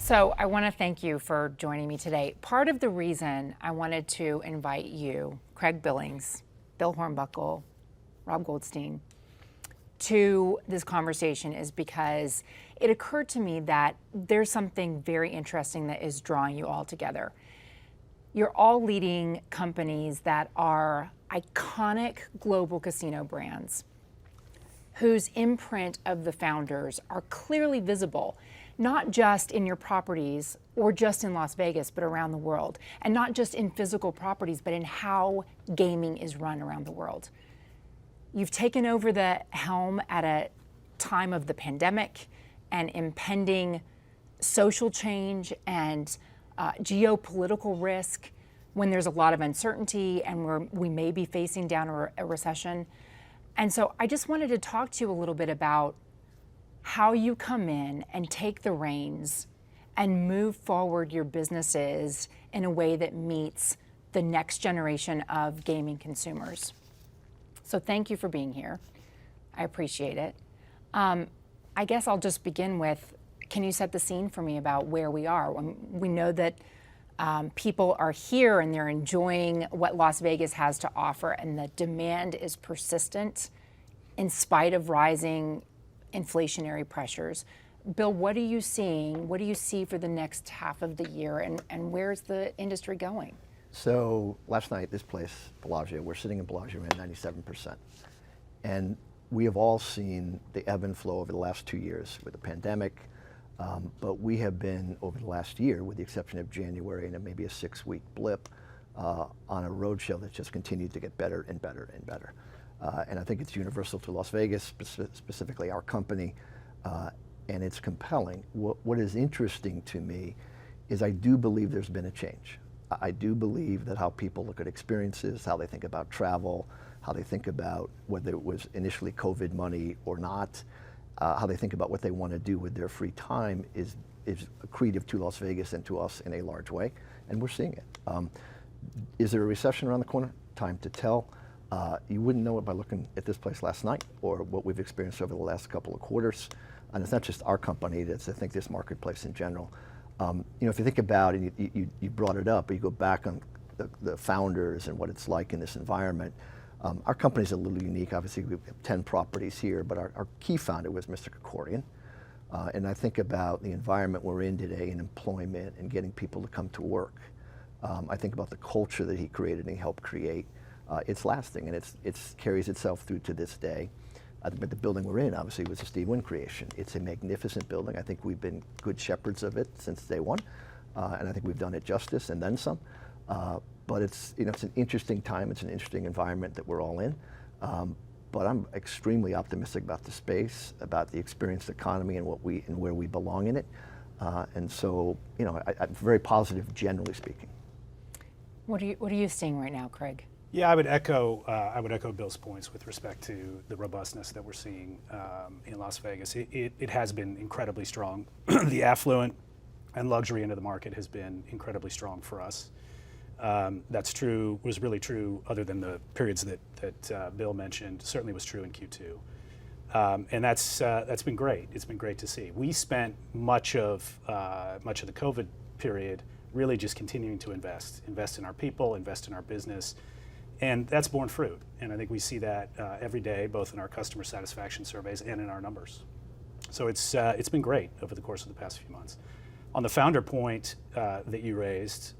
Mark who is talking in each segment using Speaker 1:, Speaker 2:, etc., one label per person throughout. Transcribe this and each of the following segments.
Speaker 1: So I want to thank you for joining me today. Part of the reason I wanted to invite you, Craig Billings, Bill Hornbuckle, Rob Goldstein, to this conversation is because it occurred to me that there's something very interesting that is drawing you all together. You're all leading companies that are iconic global casino brands whose imprint of the founders are clearly visible, not just in your properties or just in Las Vegas, but around the world. And not just in physical properties, but in how gaming is run around the world. You've taken over the helm at a time of the pandemic and impending social change and geopolitical risk, when there's a lot of uncertainty and we may be facing down a recession. And so I just wanted to talk to you a little bit about how you come in and take the reins and move forward your businesses in a way that meets the next generation of gaming consumers. So thank you for being here. I appreciate it. I guess I'll just begin with, can you set the scene for me about where we are? We know that people are here and they're enjoying what Las Vegas has to offer, and the demand is persistent in spite of rising inflationary pressures. Bill, what are you seeing? What do you see for the next half of the year, and where's the industry going?
Speaker 2: So last night, this place, Bellagio, we're sitting in Bellagio at 97%. And we have all seen the ebb and flow over the last 2 years with the pandemic, but we have been, over the last year, with the exception of January and maybe a 6-week blip, on a roadshow that's just continued to get better and better and better. And I think it's universal to Las Vegas, specifically our company, and it's compelling. What is interesting to me is I do believe there's been a change. I do believe that how people look at experiences, how they think about travel, how they think about whether it was initially COVID money or not, how they think about what they want to do with their free time is accretive to Las Vegas and to us in a large way, and we're seeing it. Is there a recession around the corner? Time to tell. You wouldn't know it by looking at this place last night or what we've experienced over the last couple of quarters. And it's not just our company, it's I think this marketplace in general. If you think about it, you brought it up, but you go back on the founders and what it's like in this environment. Our company's a little unique. Obviously, we have 10 properties here, but our key founder was Mr. Krikorian. And I think about the environment we're in today in employment and getting people to come to work. I think about the culture that he created and he helped create. It's lasting, and it carries itself through to this day. But the building we're in, obviously, was a Steve Wynn creation. It's a magnificent building. I think we've been good shepherds of it since day one, and I think we've done it justice and then some. But it's an interesting time. It's an interesting environment that we're all in. But I'm extremely optimistic about the space, about the experienced economy, and where we belong in it. And so, I'm very positive, generally speaking.
Speaker 1: What are you seeing right now, Craig?
Speaker 3: Yeah, I would echo Bill's points with respect to the robustness that we're seeing in Las Vegas. It has been incredibly strong. The affluent and luxury end of the market has been incredibly strong for us. That's true, was really true other than the periods that Bill mentioned, certainly was true in Q2. And that's been great. It's been great to see. We spent much of the COVID period really just continuing to invest in our people, invest in our business. And that's borne fruit, and I think we see that every day, both in our customer satisfaction surveys and in our numbers. So it's been great over the course of the past few months. On the founder point that you raised,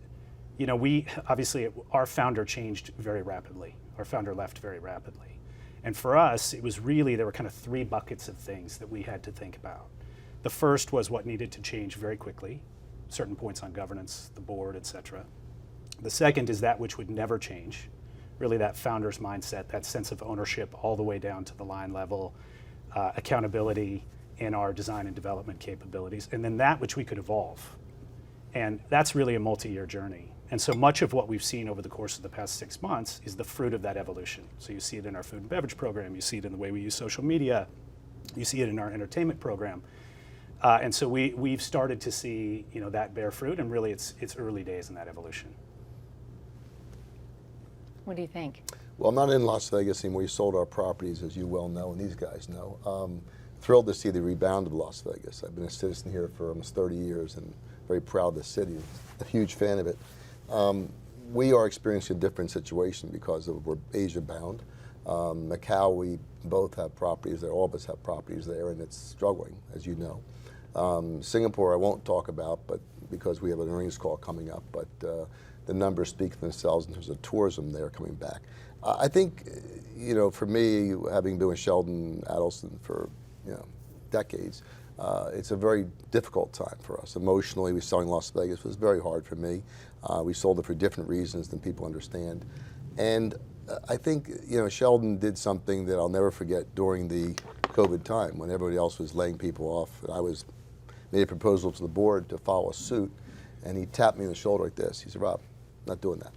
Speaker 3: our founder changed very rapidly. Our founder left very rapidly, and for us, it was really there were kind of 3 buckets of things that we had to think about. The first was what needed to change very quickly, certain points on governance, the board, et cetera. The second is that which would never change. Really that founder's mindset, that sense of ownership all the way down to the line level, accountability in our design and development capabilities, and then that which we could evolve. And that's really a multi-year journey. And so much of what we've seen over the course of the past 6 months is the fruit of that evolution. So you see it in our food and beverage program, you see it in the way we use social media, you see it in our entertainment program. And so we've started to see that bear fruit, and really it's early days in that evolution.
Speaker 1: What do you think?
Speaker 4: Well, I'm not in Las Vegas anymore. We sold our properties, as you well know, and these guys know. Thrilled to see the rebound of Las Vegas. I've been a citizen here for almost 30 years and very proud of the city, a huge fan of it. We are experiencing a different situation because we're Asia bound. Macau, we both have properties there, all of us have properties there, and it's struggling, as you know. Singapore I won't talk about, but because we have an earnings call coming up, but the numbers speak for themselves in terms of tourism there coming back. I think, you know, for me, having been with Sheldon Adelson for, you know, decades, it's a very difficult time for us. Emotionally, we selling Las Vegas was very hard for me. We sold it for different reasons than people understand. And I think, you know, Sheldon did something that I'll never forget during the COVID time when everybody else was laying people off. I made a proposal to the board to follow suit, and he tapped me on the shoulder like this. He said, "Rob, I'm not doing that."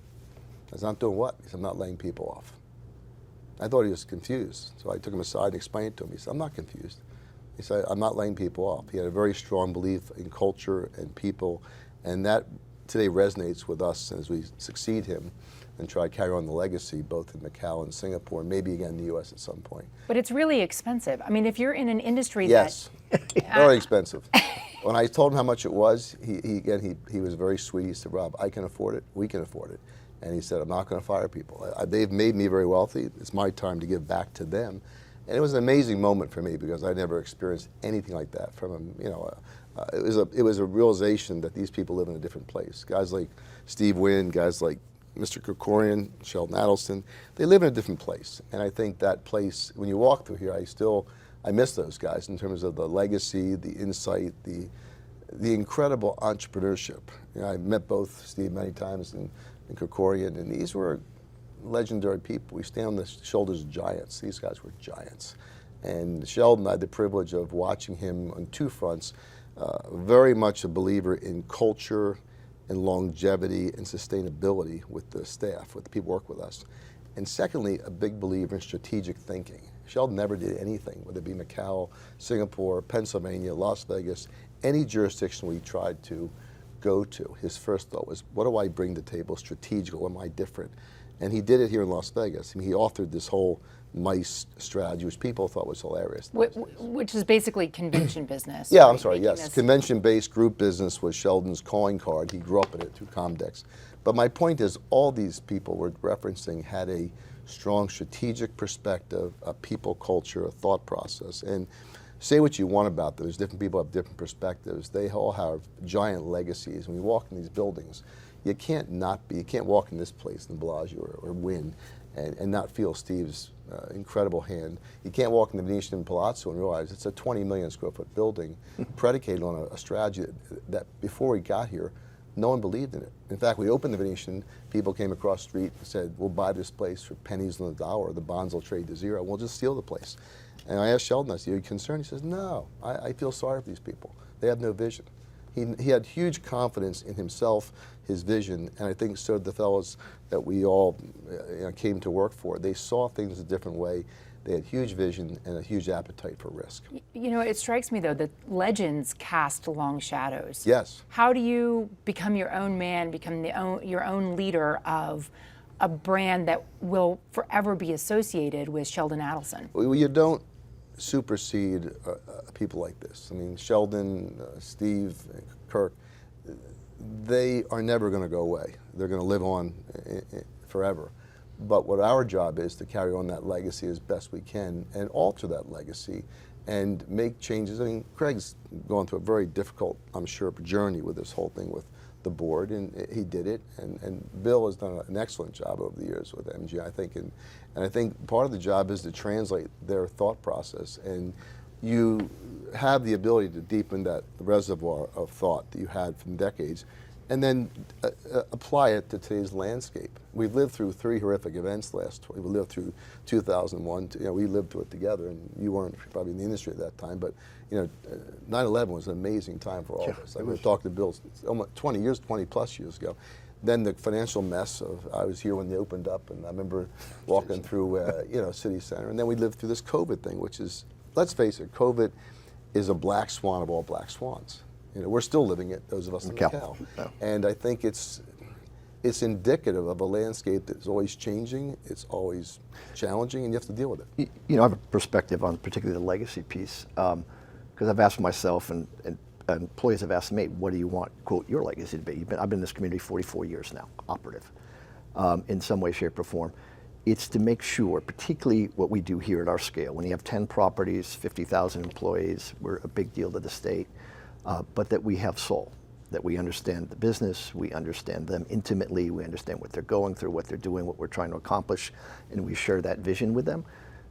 Speaker 4: I said, "Not doing what?" He said, "I'm not laying people off." I thought he was confused, so I took him aside and explained it to him. He said, "I'm not confused." He said, "I'm not laying people off." He had a very strong belief in culture and people, and that today resonates with us as we succeed him and try to carry on the legacy both in Macau and Singapore, and maybe again in the U.S. at some point.
Speaker 1: But it's really expensive. I mean, if you're in an industry
Speaker 4: Yes, very expensive. When I told him how much it was, he was very sweet. He said, "Rob, I can afford it. We can afford it." And he said, "I'm not going to fire people. They've made me very wealthy. It's my time to give back to them." And it was an amazing moment for me because I never experienced anything like that from him. You know, it was a realization that these people live in a different place. Guys like Steve Wynn, guys like Mr. Krikorian, Sheldon Adelson, they live in a different place. And I think that place, when you walk through here, I miss those guys in terms of the legacy, the insight, the incredible entrepreneurship. You know, I met both Steve many times and Krikorian, and these were legendary people. We stand on the shoulders of giants. These guys were giants. And Sheldon, I had the privilege of watching him on two fronts, very much a believer in culture and longevity and sustainability with the staff, with the people who work with us. And secondly, a big believer in strategic thinking. Sheldon never did anything, whether it be Macau, Singapore, Pennsylvania, Las Vegas, any jurisdiction we tried to go to. His first thought was, what do I bring to the table strategic, or am I different? And he did it here in Las Vegas. I mean, he authored this whole MICE strategy, which people thought was hilarious.
Speaker 1: Which is basically convention business.
Speaker 4: Yeah,
Speaker 1: right?
Speaker 4: I'm sorry, yes. Convention-based group business was Sheldon's calling card. He grew up in it through Comdex. But my point is, all these people we're referencing had a strong strategic perspective, a people culture, a thought process. And say what you want about them. There's different people have different perspectives. They all have giant legacies. When you walk in these buildings, you can't walk in this place, in Bellagio or Wynn, and not feel Steve's incredible hand. You can't walk in the Venetian Palazzo and realize it's a 20 million square foot building predicated on a strategy that before we got here, no one believed in it. In fact, we opened the Venetian, people came across the street and said, "We'll buy this place for pennies on the dollar, the bonds will trade to zero, we'll just steal the place." And I asked Sheldon, I said, "Are you concerned?" He says, "No, I feel sorry for these people. They have no vision." He had huge confidence in himself, his vision, and I think so did the fellows that we all came to work for. They saw things a different way. They had huge vision and a huge appetite for risk.
Speaker 1: You know, it strikes me, though, that legends cast long shadows.
Speaker 4: Yes.
Speaker 1: How do you become your own man, become your own leader of a brand that will forever be associated with Sheldon Adelson?
Speaker 4: Well, you don't supersede people like this. I mean, Sheldon, Steve, Kirk, they are never going to go away. They're going to live on forever. But what our job is to carry on that legacy as best we can and alter that legacy and make changes. I mean, Craig's gone through a very difficult, I'm sure, journey with this whole thing with the board, and he did it. And Bill has done an excellent job over the years with MG, I think. And I think part of the job is to translate their thought process. And you have the ability to deepen that reservoir of thought that you had from decades, and then apply it to today's landscape. We've lived through 3 horrific events we lived through 2001. We lived through it together, and you weren't probably in the industry at that time, but 9/11 was an amazing time for all of us. I was talking to Bill almost 20 plus years ago. Then the financial mess I was here when they opened up, and I remember walking through City Center, and then we lived through this COVID thing, which is, let's face it, COVID is a black swan of all black swans. We're still living it, those of us in Macau.
Speaker 2: No.
Speaker 4: And I think it's indicative of a landscape that's always changing, it's always challenging, and you have to deal with it.
Speaker 2: I have a perspective on particularly the legacy piece, because I've asked myself and employees have asked me, what do you want, quote, your legacy to be? I've been in this community 44 years now, operative, in some way, shape, or form. It's to make sure, particularly what we do here at our scale, when you have 10 properties, 50,000 employees, we're a big deal to the state, but that we have soul, that we understand the business, we understand them intimately, we understand what they're going through, what they're doing, what we're trying to accomplish, and we share that vision with them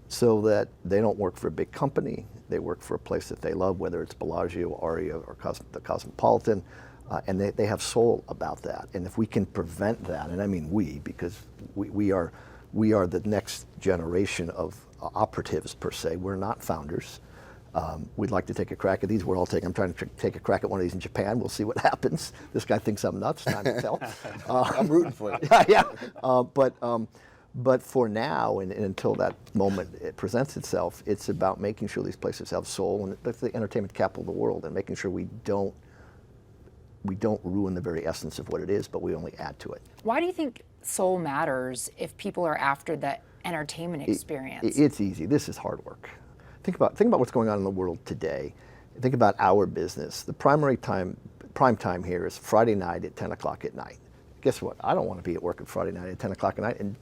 Speaker 2: so that they don't work for a big company, they work for a place that they love, whether it's Bellagio, Aria, or the Cosmopolitan, and they have soul about that. And if we can prevent that, and I mean we, because we are the next generation of operatives per se, we're not founders. We'd like to take a crack at these. I'm trying to take a crack at one of these in Japan. We'll see what happens. This guy thinks I'm nuts. Time to tell.
Speaker 4: I'm rooting for you.
Speaker 2: Yeah. But for now, and until that moment it presents itself, it's about making sure these places have soul, and that's the entertainment capital of the world, and making sure we don't ruin the very essence of what it is, but we only add to it.
Speaker 1: Why do you think soul matters if people are after the entertainment experience?
Speaker 2: It's easy. This is hard work. Think about what's going on in the world today. Think about our business. The prime time here is Friday night at 10 o'clock at night. Guess what? I don't want to be at work on Friday night at 10 o'clock at night, and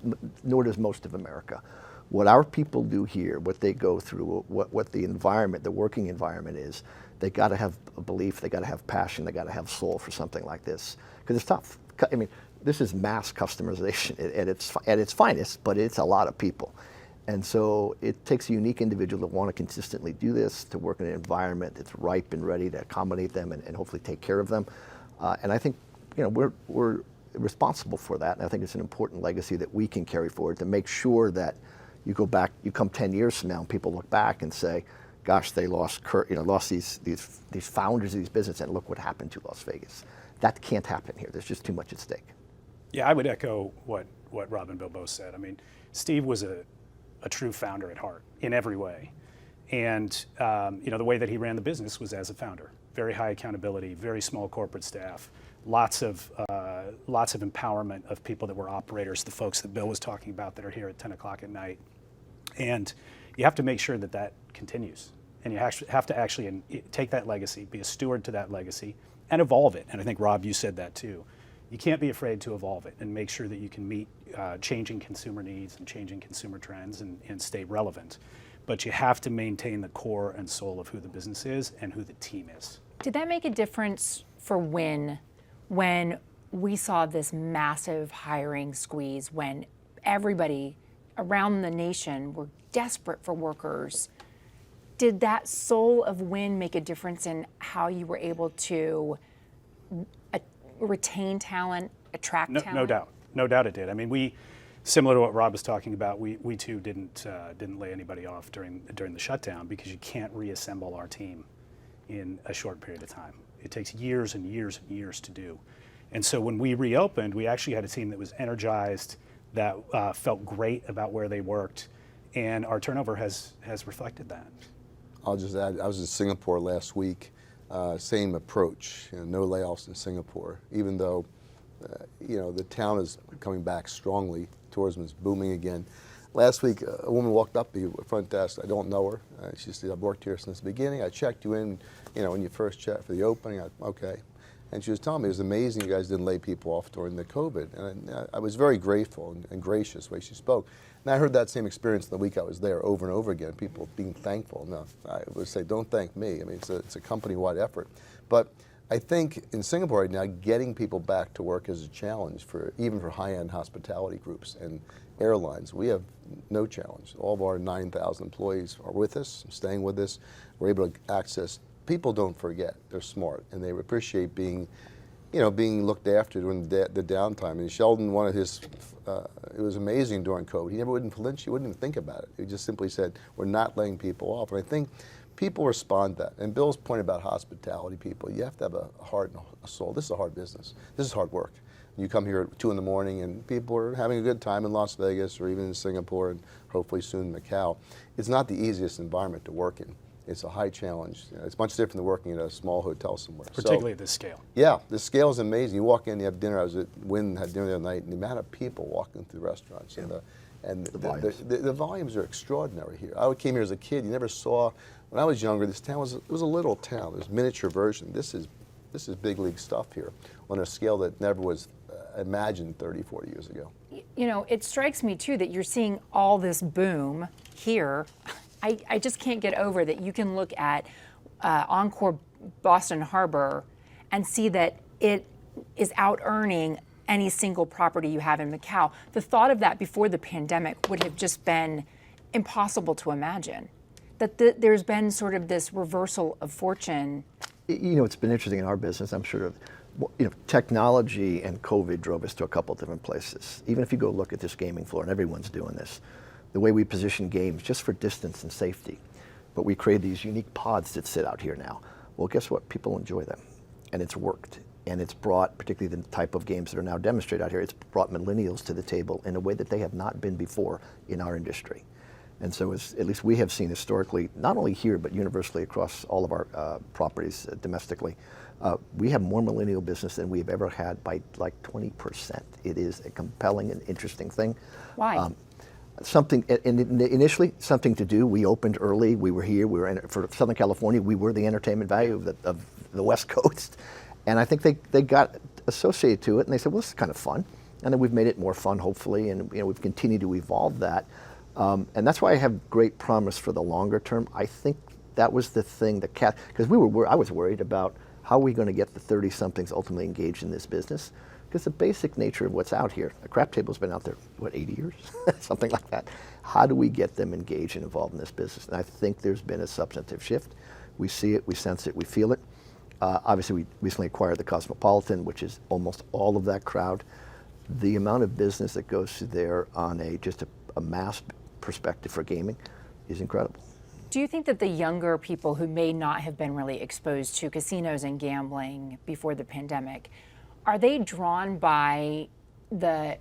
Speaker 2: nor does most of America. What our people do here, what they go through, what the environment, the working environment is, they got to have a belief, they got to have passion, they got to have soul for something like this, because it's tough. I mean, this is mass customization at its finest, but it's a lot of people. And so it takes a unique individual to want to consistently do this, to work in an environment that's ripe and ready to accommodate them and hopefully take care of them. And I think we're responsible for that. And I think it's an important legacy that we can carry forward to make sure that you go back, you come 10 years from now and people look back and say, gosh, they lost these founders of these businesses, and look what happened to Las Vegas. That can't happen here. There's just too much at stake.
Speaker 3: Yeah, I would echo what Rob and Bill both said. I mean, Steve was a true founder at heart in every way. And the way that he ran the business was as a founder. Very high accountability, very small corporate staff, lots of empowerment of people that were operators, the folks that Bill was talking about that are here at 10 o'clock at night. And you have to make sure that that continues. And you have to actually take that legacy, be a steward to that legacy, and evolve it. And I think, Rob, you said that too. You can't be afraid to evolve it and make sure that you can meet changing consumer needs and changing consumer trends and stay relevant. But you have to maintain the core and soul of who the business is and who the team is.
Speaker 1: Did that make a difference for Wynn when we saw this massive hiring squeeze, when everybody around the nation were desperate for workers? Did that soul of Wynn make a difference in how you were able to retain talent, attract talent?
Speaker 3: No doubt it did. I mean, similar to what Rob was talking about, we too didn't lay anybody off during the shutdown, because you can't reassemble our team in a short period of time. It takes years and years and years to do. And so when we reopened, we actually had a team that was energized, that felt great about where they worked, and our turnover has reflected that.
Speaker 4: I'll just add, I was in Singapore last week, same approach, no layoffs in Singapore, even though the town is coming back strongly, tourism is booming again. Last week, a woman walked up to the front desk. I don't know her. She said, I've worked here since the beginning. I checked you in, when you first checked for the opening. Okay. And she was telling me it was amazing you guys didn't lay people off during the COVID. And I was very grateful and gracious the way she spoke. And I heard that same experience the week I was there over and over again, people being thankful. No, I would say, don't thank me. I mean, it's a company-wide effort. But I think in Singapore right now, getting people back to work is a challenge even for high-end hospitality groups and airlines. We have no challenge. All of our 9,000 employees are with us, staying with us. We're able to access. People don't forget. They're smart, and they appreciate being looked after during the downtime. And Sheldon, one of his, it was amazing during COVID. He never wouldn't flinch. He wouldn't even think about it. He just simply said, we're not laying people off. And I think people respond to that. And Bill's point about hospitality people, you have to have a heart and a soul. This is a hard business. This is hard work. You come here at 2 in the morning and people are having a good time in Las Vegas or even in Singapore and hopefully soon Macau. It's not the easiest environment to work in. It's a high challenge. It's much different than working at a small hotel somewhere.
Speaker 3: Particularly at this scale.
Speaker 4: Yeah, the scale is amazing. You walk in, you have dinner. I was at Wynn, had dinner the other night, and the amount of people walking through restaurants and And
Speaker 2: volumes.
Speaker 4: the volumes are extraordinary here. I came here as a kid. You never saw, when I was younger, this town was a little town. There's miniature version. This is big league stuff here on a scale that never was imagined 30, 40 years ago.
Speaker 1: You know, it strikes me too that you're seeing all this boom here. I just can't get over that you can look at Encore Boston Harbor and see that it is out earning any single property you have in Macau. The thought of that before the pandemic would have just been impossible to imagine. That there's been sort of this reversal of fortune.
Speaker 2: You know, it's been interesting in our business, I'm sure, you know, technology and COVID drove us to a couple different places. Even if you go look at this gaming floor, and everyone's doing this, the way we position games just for distance and safety. But we create these unique pods that sit out here now. Well, guess what? People enjoy them. And it's worked. And it's brought, particularly the type of games that are now demonstrated out here, it's brought millennials to the table in a way that they have not been before in our industry. And so at least we have seen historically, not only here, but universally across all of our properties domestically, we have more millennial business than we've ever had by like 20%. It is a compelling and interesting thing.
Speaker 1: Why?
Speaker 2: Initially, something to do. We opened early. We were here. We were for Southern California. We were the entertainment value of the West Coast. And I think they got associated to it, and they said, well, this is kind of fun. And then we've made it more fun, hopefully, and you know, we've continued to evolve that. And that's why I have great promise for the longer term. I think that was the thing that because I was worried about how are we going to get the 30-somethings ultimately engaged in this business? Because the basic nature of what's out here, a crap table's been out there, what, 80 years? Something like that. How do we get them engaged and involved in this business? And I think there's been a substantive shift. We see it, we sense it, we feel it. Obviously, we recently acquired the Cosmopolitan, which is almost all of that crowd. The amount of business that goes through there on just a mass perspective for gaming is incredible.
Speaker 1: Do you think that the younger people who may not have been really exposed to casinos and gambling before the pandemic, are they drawn by the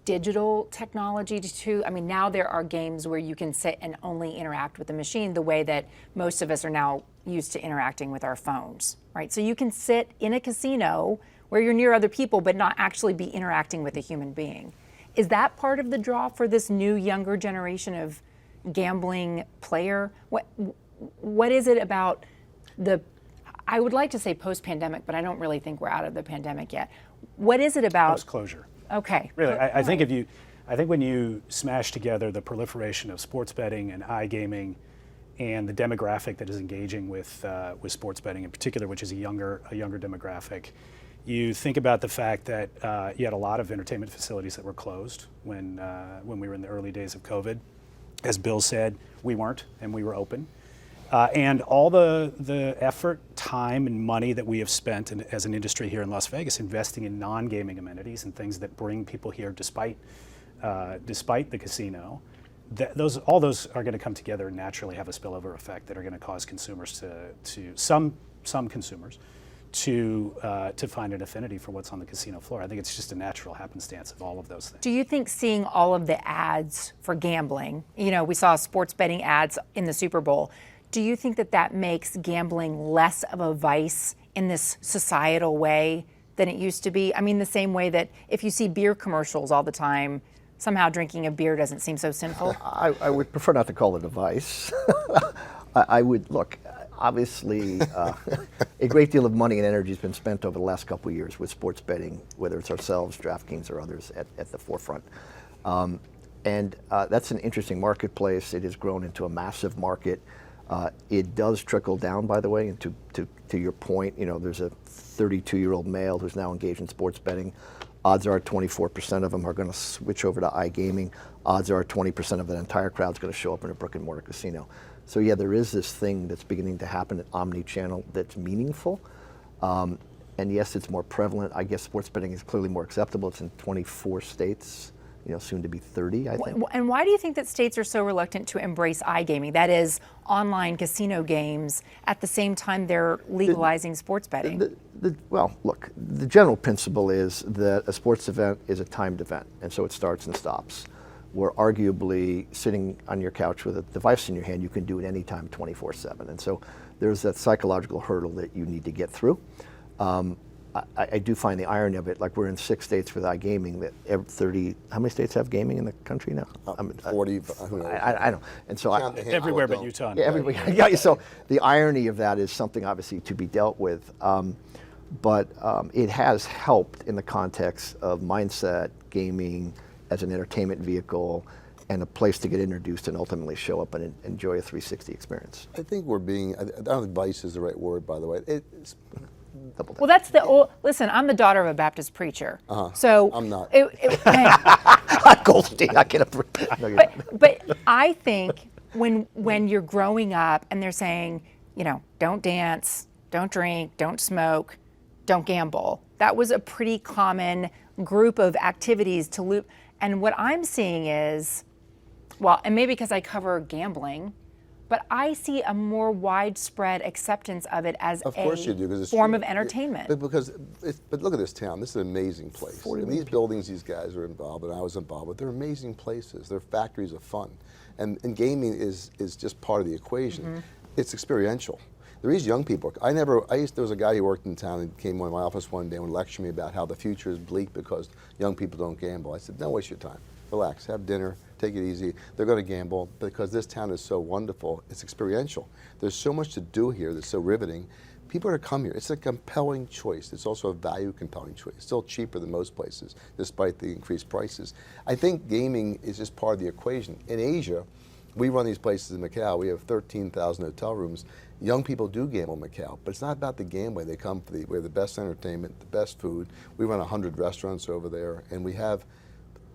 Speaker 1: digital technology too? I mean, now there are games where you can sit and only interact with the machine the way that most of us are now used to interacting with our phones, right? So you can sit in a casino where you're near other people but not actually be interacting with a human being. Is that part of the draw for this new younger generation of gambling player? What is it about I would like to say post-pandemic, but I don't really think we're out of the pandemic yet. What is it about?
Speaker 3: Post-closure.
Speaker 1: Okay.
Speaker 3: Really, I think when you smash together the proliferation of sports betting and iGaming and the demographic that is engaging with sports betting in particular, which is a younger demographic, you think about the fact that you had a lot of entertainment facilities that were closed when we were in the early days of COVID. As Bill said, we weren't, and we were open. And all the effort, time, and money that we have spent as an industry here in Las Vegas investing in non-gaming amenities and things that bring people here despite the casino, all those are going to come together and naturally have a spillover effect that are going to cause consumers to some consumers to find an affinity for what's on the casino floor. I think it's just a natural happenstance of all of those things.
Speaker 1: Do you think seeing all of the ads for gambling, we saw sports betting ads in the Super Bowl, do you think that makes gambling less of a vice in this societal way than it used to be? I mean, the same way that if you see beer commercials all the time, somehow drinking a beer doesn't seem so sinful?
Speaker 2: I would prefer not to call it a vice. I would, look, obviously, a great deal of money and energy has been spent over the last couple of years with sports betting, whether it's ourselves, DraftKings, or others at the forefront. And that's an interesting marketplace. It has grown into a massive market. It does trickle down, by the way, and to your point, there's a 32-year-old male who's now engaged in sports betting. Odds are 24% of them are going to switch over to iGaming. Odds are 20% of that entire crowd is going to show up in a brick and mortar casino. So yeah, there is this thing that's beginning to happen at omni-channel that's meaningful. And yes, it's more prevalent. I guess sports betting is clearly more acceptable. It's in 24 states. Soon to be 30, I think.
Speaker 1: And why do you think that states are so reluctant to embrace iGaming? That is, online casino games, at the same time they're legalizing sports betting.
Speaker 2: Well, look, the general principle is that a sports event is a timed event, and so it starts and stops. Where arguably sitting on your couch with a device in your hand, you can do it anytime, 24/7. And so there's that psychological hurdle that you need to get through. I do find the irony of it, like we're in 6 states with iGaming, that 30, how many states have gaming in the country now?
Speaker 4: 40, who knows?
Speaker 2: I don't. And so
Speaker 4: Count the
Speaker 3: Everywhere but
Speaker 4: don't.
Speaker 3: Utah.
Speaker 2: yeah, everybody, yeah, so the irony of that is something obviously to be dealt with. But it has helped in the context of mindset, gaming as an entertainment vehicle, and a place to get introduced and ultimately show up and enjoy a 360 experience.
Speaker 4: I think we're being, I don't think vice is the right word, by the way. It's,
Speaker 2: Double
Speaker 1: Well, that's the listen. I'm the daughter of a Baptist preacher, so
Speaker 4: I'm not.
Speaker 2: Goldstein, I get a. No, you're not.
Speaker 1: but I think when you're growing up and they're saying, don't dance, don't drink, don't smoke, don't gamble. That was a pretty common group of activities to loop. And what I'm seeing is, well, and maybe because I cover gambling, but I see a more widespread acceptance of it as
Speaker 4: Of course you do, 'cause it's
Speaker 1: form
Speaker 4: true.
Speaker 1: of entertainment.
Speaker 4: But look at this town. This is an amazing place. And these buildings these guys are involved, and I was involved with, they're amazing places. They're factories of fun. And gaming is just part of the equation. It's experiential. These young people, there was a guy who worked in town and came to my office one day and would lecture me about how the future is bleak because young people don't gamble. I said, don't waste your time. Relax, have dinner, take it easy. They're going to gamble because this town is so wonderful. It's experiential. There's so much to do here that's so riveting. People are to come here. It's a compelling choice. It's also a value compelling choice. It's still cheaper than most places, despite the increased prices. I think gaming is just part of the equation. In Asia, we run these places in Macau. We have 13,000 hotel rooms. Young people do gamble in Macau, but it's not about the gambling. They come for we have the best entertainment, the best food. We run 100 restaurants over there, and we have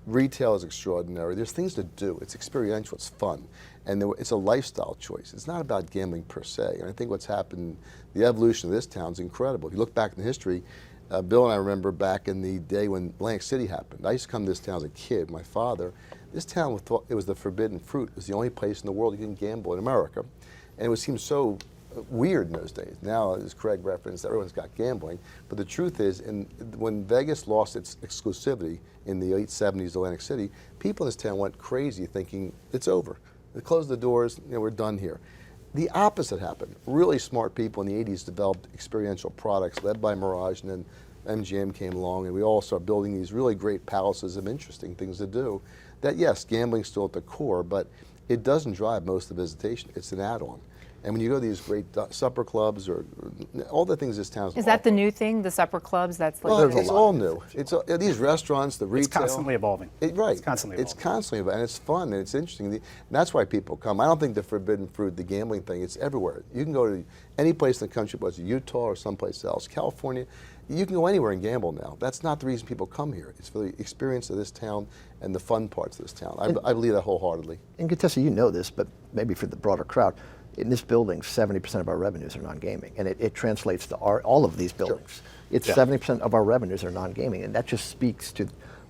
Speaker 4: retail is extraordinary. There's things to do. It's experiential. It's fun. And it's a lifestyle choice. It's not about gambling per se. And I think what's happened, the evolution of this town is incredible. If you look back in history, Bill and I remember back in the day when Atlantic City happened. I used to come to this town as a kid. My father, this town, it was the forbidden fruit. It was the only place in the world you can gamble in America. And it seemed so weird in those days. Now, as Craig referenced, everyone's got gambling. But the truth is, when Vegas lost its exclusivity in the late 70s to Atlantic City, people in this town went crazy thinking it's over. They closed the doors, we're done here. The opposite happened. Really smart people in the 80s developed experiential products led by Mirage, and then MGM came along, and we all started building these really great palaces of interesting things to do. That, yes, gambling's still at the core, but it doesn't drive most of the visitation. It's an add-on. And when you go to these great supper clubs or all the things this town
Speaker 1: Is that the new thing, the supper clubs? That's like
Speaker 4: well, it's all new. It's these restaurants, the retail.
Speaker 3: It's constantly evolving.
Speaker 4: Right.
Speaker 3: It's constantly evolving.
Speaker 4: It's constantly evolving, and it's fun, and it's interesting. And that's why people come. I don't think the forbidden fruit, the gambling thing, it's everywhere. You can go to any place in the country, whether it's Utah or someplace else, California. You can go anywhere and gamble now. That's not the reason people come here. It's for the experience of this town and the fun parts of this town. I believe that wholeheartedly.
Speaker 2: And Contessa, you know this, but maybe for the broader crowd, in this building, 70% of our revenues are non-gaming, and it translates to all of these buildings. It's 70% of our revenues are non-gaming, and that just speaks to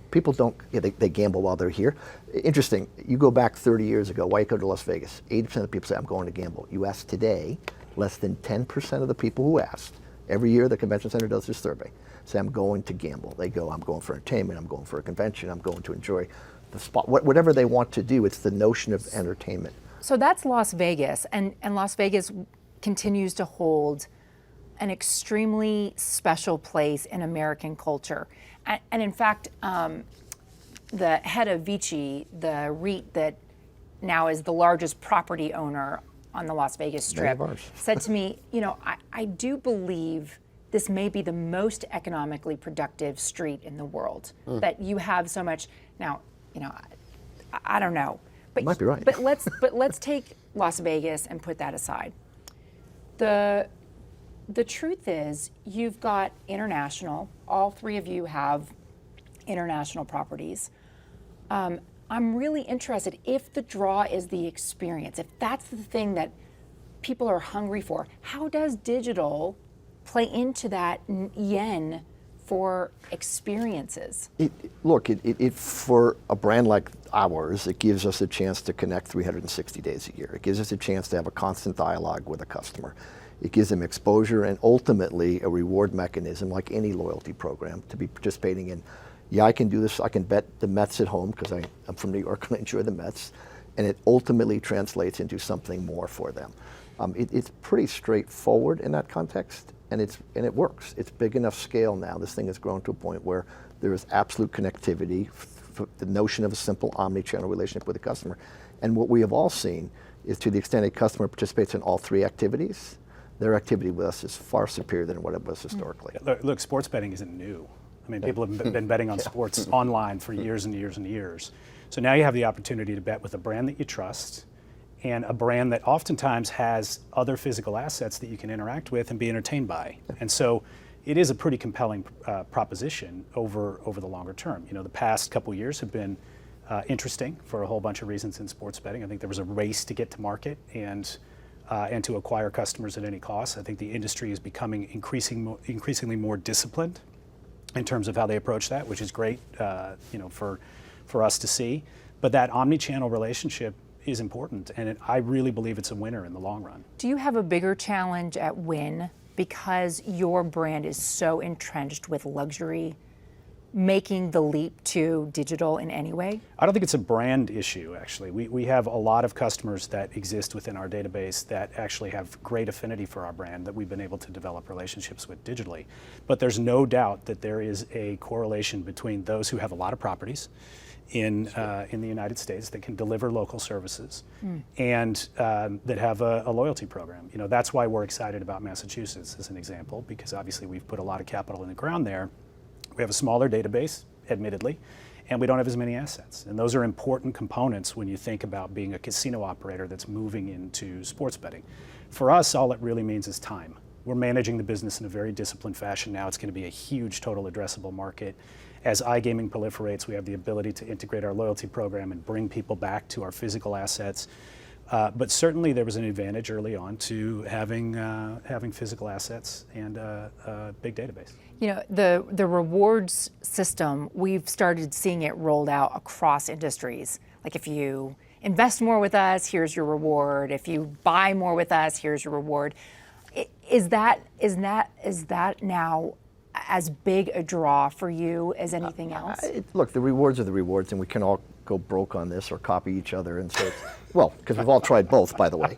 Speaker 2: people they gamble while they're here. Interesting, you go back 30 years ago, why you go to Las Vegas? 80% of the people say, I'm going to gamble. You ask today, less than 10% of the people who asked, every year the convention center does this survey, say, I'm going to gamble. They go, I'm going for entertainment, I'm going for a convention, I'm going to enjoy the spot, whatever they want to do. It's the notion of entertainment.
Speaker 1: So that's Las Vegas, and Las Vegas continues to hold an extremely special place in American culture. And in fact, the head of Vici, the REIT that now is the largest property owner on the Las Vegas Strip, said to me, I do believe this may be the most economically productive street in the world, that you have so much. Now, I don't know. But,
Speaker 2: might be right.
Speaker 1: But let's take Las Vegas and put that aside. The truth is, you've got international. All three of you have international properties. I'm really interested, if the draw is the experience, if that's the thing that people are hungry for, how does digital play into that yen for experiences?
Speaker 2: Look, for a brand like ours, it gives us a chance to connect 360 days a year. It gives us a chance to have a constant dialogue with a customer. It gives them exposure and ultimately a reward mechanism like any loyalty program to be participating in. Yeah, I can do this. I can bet the Mets at home because I'm from New York and I enjoy the Mets. And it ultimately translates into something more for them. It's pretty straightforward in that context. and it works. It's big enough scale now. This thing has grown to a point where there is absolute connectivity, the notion of a simple omni-channel relationship with the customer. And what we have all seen is, to the extent a customer participates in all three activities, their activity with us is far superior than what it was historically.
Speaker 3: Look, sports betting isn't new. I mean, people have been betting on sports online for years and years and years. So now you have the opportunity to bet with a brand that you trust, and a brand that oftentimes has other physical assets that you can interact with and be entertained by. And so it is a pretty compelling proposition over the longer term. You know, the past couple years have been interesting for a whole bunch of reasons in sports betting. I think there was a race to get to market and to acquire customers at any cost. I think the industry is becoming increasingly more disciplined in terms of how they approach that, which is great, you know, for us to see. But that omni-channel relationship is important, and I really believe it's a winner in the long run.
Speaker 1: Do you have a bigger challenge at Wynn because your brand is so entrenched with luxury, making the leap to digital in any way?
Speaker 3: I don't think it's a brand issue, actually. We have a lot of customers that exist within our database that actually have great affinity for our brand that we've been able to develop relationships with digitally. But there's no doubt that there is a correlation between those who have a lot of properties in the United States that can deliver local services and that have a loyalty program. You know, that's why we're excited about Massachusetts as an example, because obviously we've put a lot of capital in the ground there. We have a smaller database, admittedly, and we don't have as many assets. And those are important components when you think about being a casino operator that's moving into sports betting. For us, all it really means is time. We're managing the business in a very disciplined fashion now. It's going to be a huge total addressable market. As iGaming proliferates, we have the ability to integrate our loyalty program and bring people back to our physical assets. But certainly there was an advantage early on to having physical assets and a big database.
Speaker 1: You know, the rewards system, we've started seeing it rolled out across industries. Like, if you invest more with us, here's your reward. If you buy more with us, here's your reward. Is that now as big a draw for you as anything else?
Speaker 2: Look, the rewards are the rewards, and we can all go broke on this or copy each other, and so well, because we've all tried both, by the way.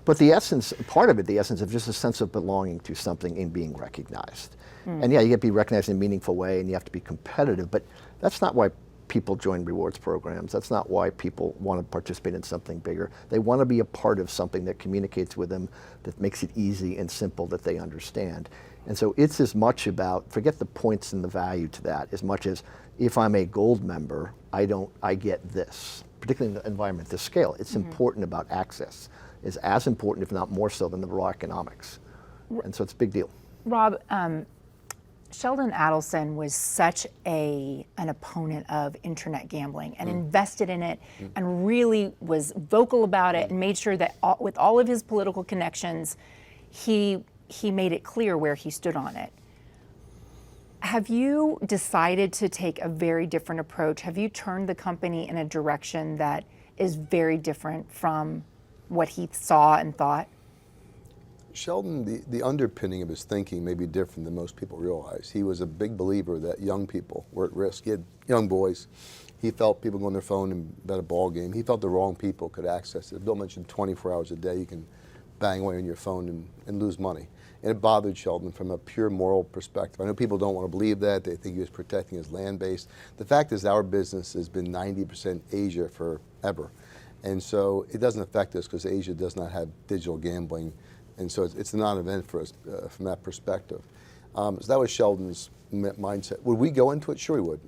Speaker 2: But the essence, part of it, the essence of just a sense of belonging to something and being recognized. And yeah, you get to be recognized in a meaningful way, and you have to be competitive, but that's not why people join rewards programs. That's not why people want to participate in something bigger. They want to be a part of something that communicates with them, that makes it easy and simple, that they understand. And so it's as much about, forget the points and the value to that, as much as, if I'm a gold member, I get this, particularly in the environment, the scale. It's important about access. It's as important, if not more so, than the raw economics. And so it's a big deal.
Speaker 1: Rob, Sheldon Adelson was such an opponent of internet gambling and invested in it and really was vocal about it and made sure that with all of his political connections, he made it clear where he stood on it. Have you decided to take a very different approach? Have you turned the company in a direction that is very different from what he saw and thought?
Speaker 4: Sheldon, the underpinning of his thinking may be different than most people realize. He was a big believer that young people were at risk. He had young boys. He felt people go on their phone and bet a ball game. He felt the wrong people could access it. Bill mentioned 24 hours a day you can bang away on your phone and lose money. And it bothered Sheldon from a pure moral perspective. I know people don't want to believe that. They think he was protecting his land base. The fact is our business has been 90% Asia forever. And so it doesn't affect us because Asia does not have digital gambling. And so it's a non-event for us from that perspective. So that was Sheldon's mindset. Would we go into it? Sure we would.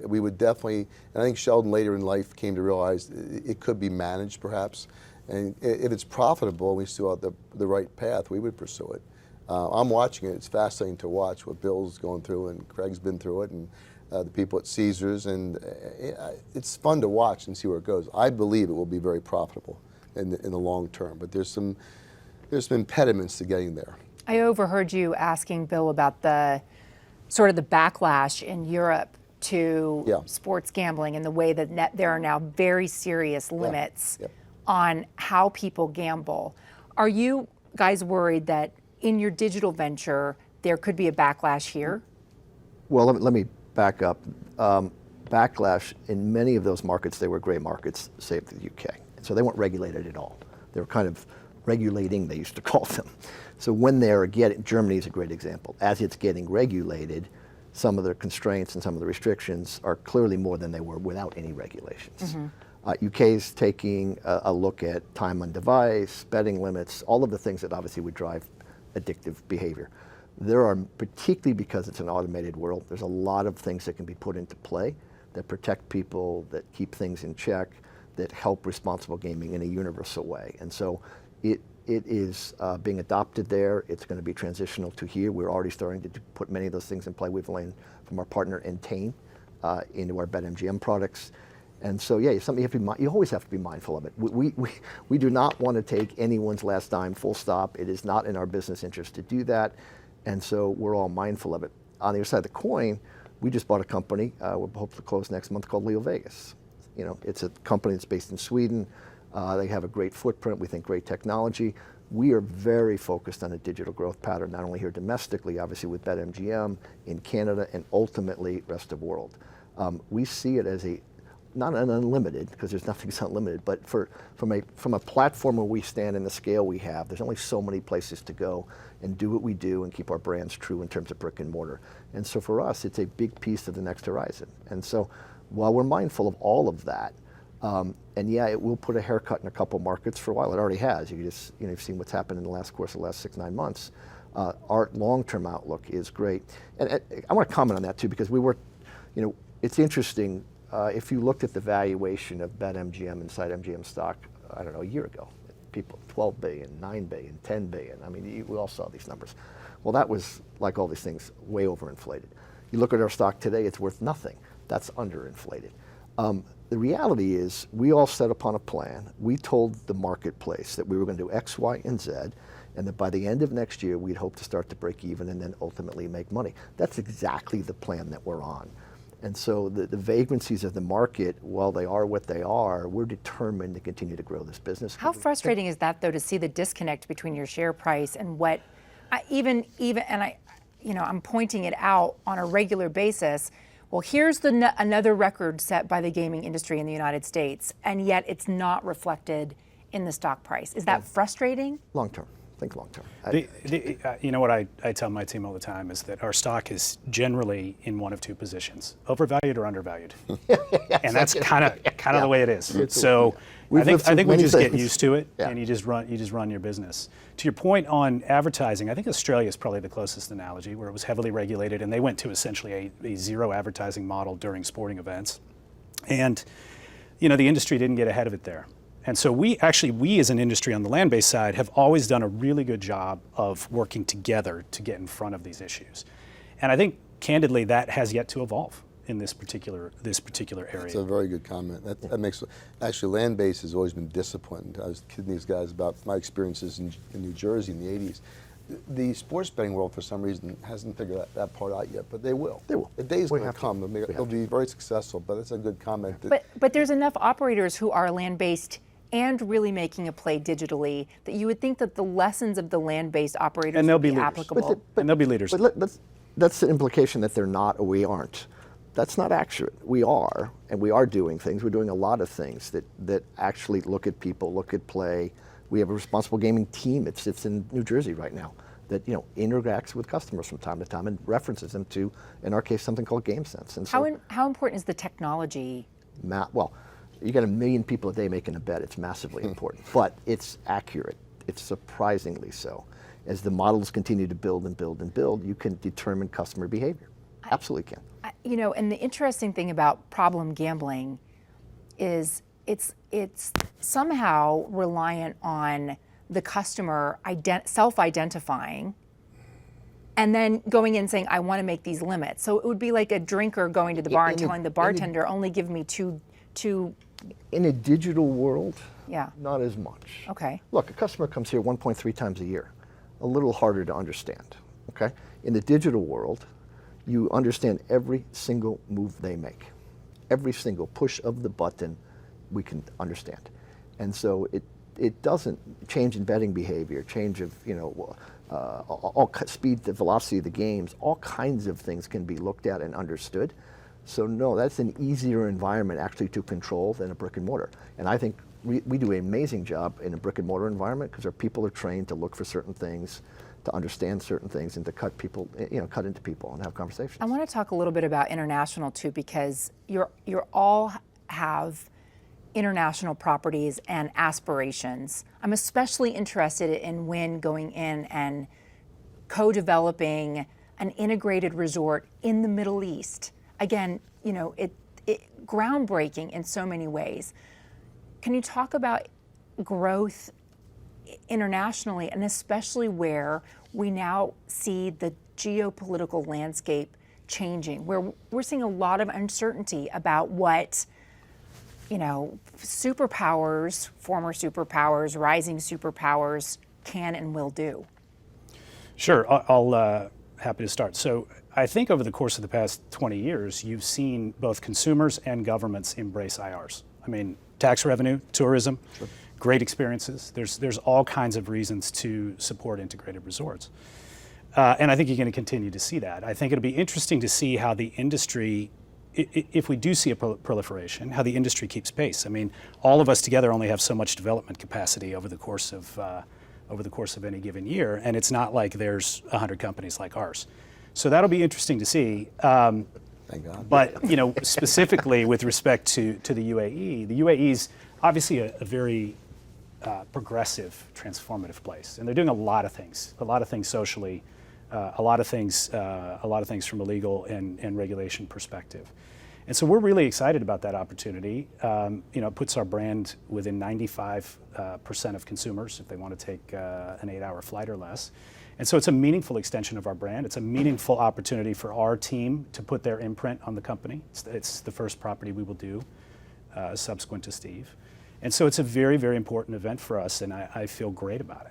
Speaker 4: We would definitely, and I think Sheldon later in life came to realize it could be managed perhaps. And if it's profitable and we still have the right path, we would pursue it. I'm watching it. It's fascinating to watch what Bill's going through, and Craig's been through it, and the people at Caesars, and it's fun to watch and see where it goes. I believe it will be very profitable in the long term, but there's some impediments to getting there.
Speaker 1: I overheard you asking Bill about the sort of the backlash in Europe to sports gambling and the way that there are now very serious limits on how people gamble. Are you guys worried that in your digital venture there could be a backlash here?
Speaker 2: Well, let me back up. Backlash in many of those markets, they were gray markets, say the UK. So they weren't regulated at all. They were kind of regulating, they used to call them. So when they're getting, Germany is a great example. As it's getting regulated, some of the constraints and some of the restrictions are clearly more than they were without any regulations. UK is taking a look at time on device, betting limits, all of the things that obviously would drive addictive behavior. There are, particularly because it's an automated world, there's a lot of things that can be put into play that protect people, that keep things in check, that help responsible gaming in a universal way. And so it is being adopted there. It's going to be transitional to here. We're already starting to put many of those things in play. We've learned from our partner Entain into our BetMGM products. And so, yeah, it's something you always have to be mindful of it. We do not want to take anyone's last dime, full stop. It is not in our business interest to do that. And so we're all mindful of it. On the other side of the coin, we just bought a company, we're hoping to close next month, called LeoVegas. You know, it's a company that's based in Sweden. They have a great footprint, we think great technology. We are very focused on a digital growth pattern, not only here domestically, obviously with BetMGM, in Canada, and ultimately rest of world. We see it as not an unlimited, because there's nothing that's unlimited, but from a platform where we stand and the scale we have, there's only so many places to go and do what we do and keep our brands true in terms of brick and mortar. And so for us, it's a big piece of the next horizon. And so while we're mindful of all of that, and yeah, it will put a haircut in a couple markets for a while. It already has. You've seen what's happened in the last 6-9 months. Our long-term outlook is great. And I want to comment on that too, because it's interesting. If you looked at the valuation of BetMGM inside MGM stock, I don't know, a year ago, people, 12 billion, 9 billion, 10 billion. I mean, we all saw these numbers. Well, that was, like all these things, way overinflated. You look at our stock today, it's worth nothing. That's underinflated. The reality is, we all set upon a plan. We told the marketplace that we were going to do X, Y, and Z, and that by the end of next year, we'd hope to start to break even and then ultimately make money. That's exactly the plan that we're on. And so the vagrancies of the market, while they are what they are, we're determined to continue to grow this business.
Speaker 1: How frustrating is that, though, to see the disconnect between your share price and what, I'm pointing it out on a regular basis. Well, here's another record set by the gaming industry in the United States, and yet it's not reflected in the stock price. Is that frustrating?
Speaker 2: Long term. Think long term.
Speaker 3: You know what I tell my team all the time is that our stock is generally in one of two positions: overvalued or undervalued. And that's kind of the way it is. So I think we just get used to it, and you just run your business. To your point on advertising, I think Australia is probably the closest analogy, where it was heavily regulated, and they went to essentially a zero advertising model during sporting events, and the industry didn't get ahead of it there. And so we as an industry on the land-based side have always done a really good job of working together to get in front of these issues. And I think, candidly, that has yet to evolve in this particular area.
Speaker 4: That's a very good comment. That makes, actually, land-based has always been disciplined. I was kidding these guys about my experiences in New Jersey in the 80s. The sports betting world, for some reason, hasn't figured that part out yet, but they will.
Speaker 2: They will.
Speaker 4: The day's going to come. They'll be very successful, but it's a good comment.
Speaker 1: But there's enough operators who are land-based and really making a play digitally that you would think that the lessons of the land-based operators would be applicable.
Speaker 3: And they'll be leaders.
Speaker 2: But that's the implication that they're not or we aren't. That's not accurate. We are, and we are doing things. We're doing a lot of things that actually look at people, look at play. We have a responsible gaming team. It sits in New Jersey right now that interacts with customers from time to time and references them to, in our case, something called GameSense. And so,
Speaker 1: how important is the technology?
Speaker 2: Well, you got 1 million people a day making a bet. It's massively important, but it's accurate. It's surprisingly so. As the models continue to build and build and build, you can determine customer behavior. Absolutely can.
Speaker 1: And the interesting thing about problem gambling is it's somehow reliant on the customer self-identifying and then going in saying, I want to make these limits. So it would be like a drinker going to the bar and telling the bartender, only give me two.
Speaker 2: In a digital world,
Speaker 1: Yeah.
Speaker 2: not as much.
Speaker 1: Okay.
Speaker 2: Look, a customer comes here 1.3 times a year. A little harder to understand, okay? In the digital world, you understand every single move they make. Every single push of the button, we can understand. And so it doesn't change in betting behavior, change of, speed, the velocity of the games, all kinds of things can be looked at and understood. So no, that's an easier environment actually to control than a brick and mortar. And I think we do an amazing job in a brick and mortar environment because our people are trained to look for certain things, to understand certain things, and to cut into people and have conversations.
Speaker 1: I want to talk a little bit about international too, because you're all have international properties and aspirations. I'm especially interested in Wynn going in and co-developing an integrated resort in the Middle East. Again, it groundbreaking in so many ways. Can you talk about growth internationally, and especially where we now see the geopolitical landscape changing, where we're seeing a lot of uncertainty about what superpowers, former superpowers, rising superpowers can and will do?
Speaker 3: Sure, I'll happy to start. So I think over the course of the past 20 years, you've seen both consumers and governments embrace IRs. I mean, tax revenue, tourism, great experiences. There's all kinds of reasons to support integrated resorts. And I think you're going to continue to see that. I think it'll be interesting to see how the industry, if we do see a proliferation, how the industry keeps pace. I mean, all of us together only have so much development capacity over the course of any given year, and it's not like there's 100 companies like ours. So that'll be interesting to see.
Speaker 4: Thank God.
Speaker 3: But specifically with respect to the UAE is obviously a very progressive, transformative place, and they're doing a lot of things socially, a lot of things from a legal and regulation perspective. And so we're really excited about that opportunity. It puts our brand within 95% of consumers if they want to take an 8-hour flight or less. And so it's a meaningful extension of our brand. It's a meaningful opportunity for our team to put their imprint on the company. It's the first property we will do subsequent to Steve. And so it's a very, very important event for us, and I feel great about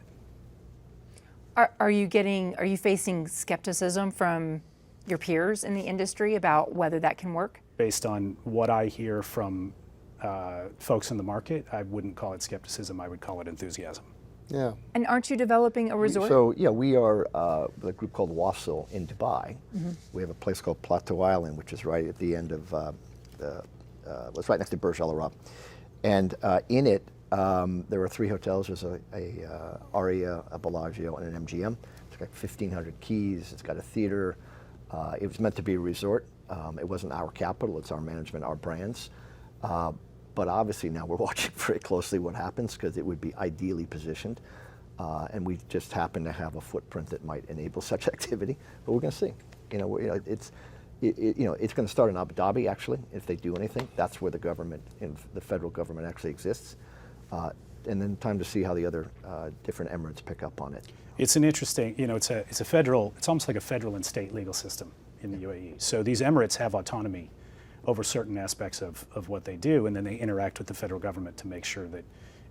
Speaker 3: it.
Speaker 1: Are you facing skepticism from your peers in the industry about whether that can work?
Speaker 3: Based on what I hear from folks in the market, I wouldn't call it skepticism, I would call it enthusiasm.
Speaker 4: Yeah.
Speaker 1: And aren't you developing a resort?
Speaker 2: So yeah, we are a group called Wassil in Dubai.
Speaker 1: Mm-hmm.
Speaker 2: We have a place called Plateau Island, which is right at the end of, it's right next to Burj Al Arab. And in it, there are 3 hotels. There's a Aria, a Bellagio, and an MGM. It's got 1,500 keys. It's got a theater. It was meant to be a resort. It wasn't our capital. It's our management, our brands. But obviously now we're watching very closely what happens because it would be ideally positioned. And we just happen to have a footprint that might enable such activity. But we're going to see. It's going to start in Abu Dhabi, actually, if they do anything. That's where the government, the federal government actually exists. And then time to see how the other different emirates pick up on it.
Speaker 3: It's an interesting, it's a federal, it's almost like a federal and state legal system in the UAE. So these emirates have autonomy over certain aspects of what they do, and then they interact with the federal government to make sure that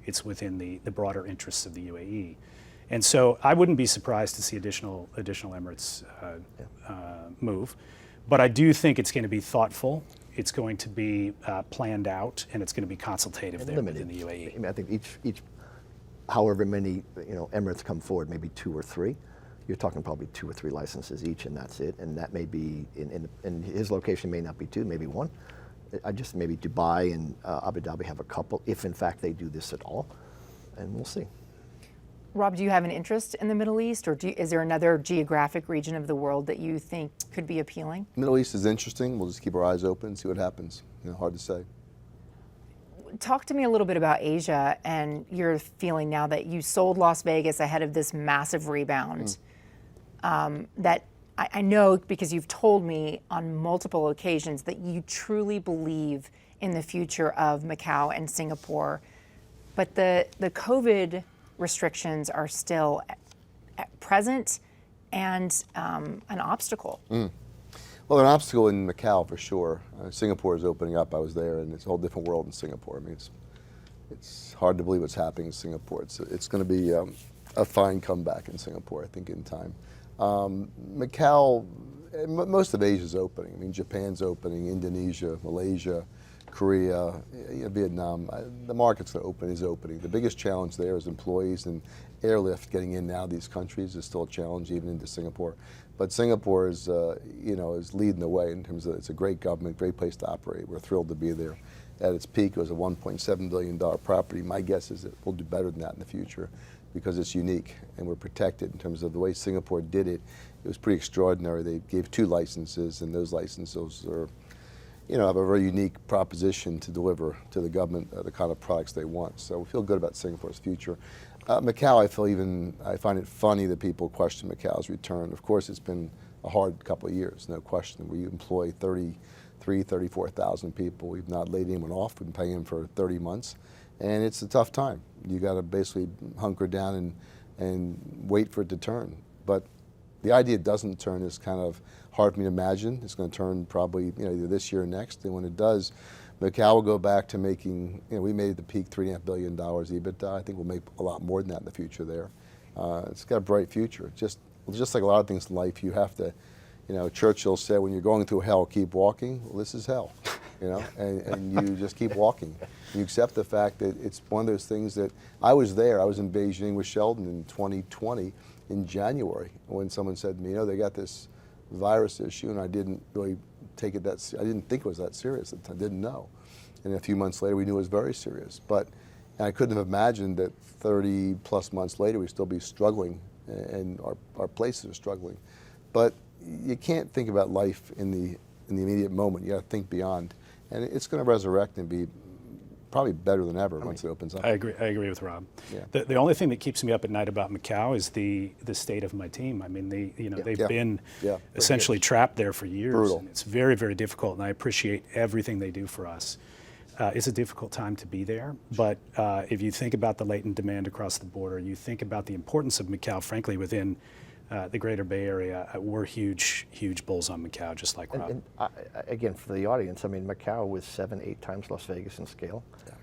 Speaker 3: it's within the broader interests of the UAE. And so I wouldn't be surprised to see additional emirates move. But I do think it's going to be thoughtful, it's going to be planned out, and it's going to be consultative there within the UAE.
Speaker 2: I mean, I think each however many emirates come forward, maybe 2 or 3, you're talking probably 2 or 3 licenses each, and that's it. And that may be, in his location may not be 2, maybe 1. Maybe Dubai and Abu Dhabi have a couple, if in fact they do this at all, and we'll see.
Speaker 1: Rob, do you have an interest in the Middle East, or is there another geographic region of the world that you think could be appealing?
Speaker 4: Middle East is interesting. We'll just keep our eyes open, see what happens. Hard to say.
Speaker 1: Talk to me a little bit about Asia and your feeling now that you sold Las Vegas ahead of this massive rebound. That I know, because you've told me on multiple occasions that you truly believe in the future of Macau and Singapore, but the COVID restrictions are still present and an obstacle.
Speaker 4: Well, an obstacle in Macau for sure. Singapore is opening up. I was there, and it's a whole different world in Singapore. I mean, it's hard to believe what's happening in Singapore. It's going to be a fine comeback in Singapore, I think, in time. Macau, most of Asia is opening. I mean, Japan's opening, Indonesia, Malaysia, Korea, Vietnam. The market's is opening. The biggest challenge there is employees and airlift getting in now. These countries is still a challenge, even into Singapore. But Singapore is leading the way in terms of it's a great government, great place to operate. We're thrilled to be there, At its peak, it was a $1.7 billion property. My guess is that we'll do better than that in the future because it's unique and we're protected in terms of the way Singapore did it. It was pretty extraordinary. They gave 2 licenses, and those licenses are, have a very unique proposition to deliver to the government the kind of products they want. So we feel good about Singapore's future. Macau, I find it funny that people question Macau's return. Of course, it's been a hard couple of years, no question. We employ 34,000 people. We've not laid anyone off. We've been paying them for 30 months. And it's a tough time. You got to basically hunker down and wait for it to turn. But the idea it doesn't turn is kind of hard for me to imagine. It's going to turn probably either this year or next. And when it does, Macau will go back to making, we made at the peak $3.5 billion EBITDA. I think we'll make a lot more than that in the future there. It's got a bright future. Just like a lot of things in life, you have to, Churchill said, when you're going through hell, keep walking. Well, this is hell, and you just keep walking. You accept the fact that it's one of those things that I was there. I was in Beijing with Sheldon in 2020 in January when someone said to me, they got this virus issue, and I didn't really take it I didn't think it was that serious. I didn't know. And a few months later, we knew it was very serious. But I couldn't have imagined that 30 plus months later, we'd still be struggling, and our places are struggling. But you can't think about life in the immediate moment. You got to think beyond, and it's going to resurrect and be probably better than ever once it opens up.
Speaker 3: I agree with Rob.
Speaker 4: Yeah.
Speaker 3: The only thing that keeps me up at night about Macau is the state of my team. I mean, they've been essentially trapped there for years.
Speaker 4: Brutal.
Speaker 3: And it's very, very difficult, and I appreciate everything they do for us. It's a difficult time to be there, but if you think about the latent demand across the border, you think about the importance of Macau, frankly, within the greater Bay Area, we're huge bulls on Macau, just like Rob.
Speaker 2: And again, for the audience, Macau was 7-8 times Las Vegas in scale. Yeah.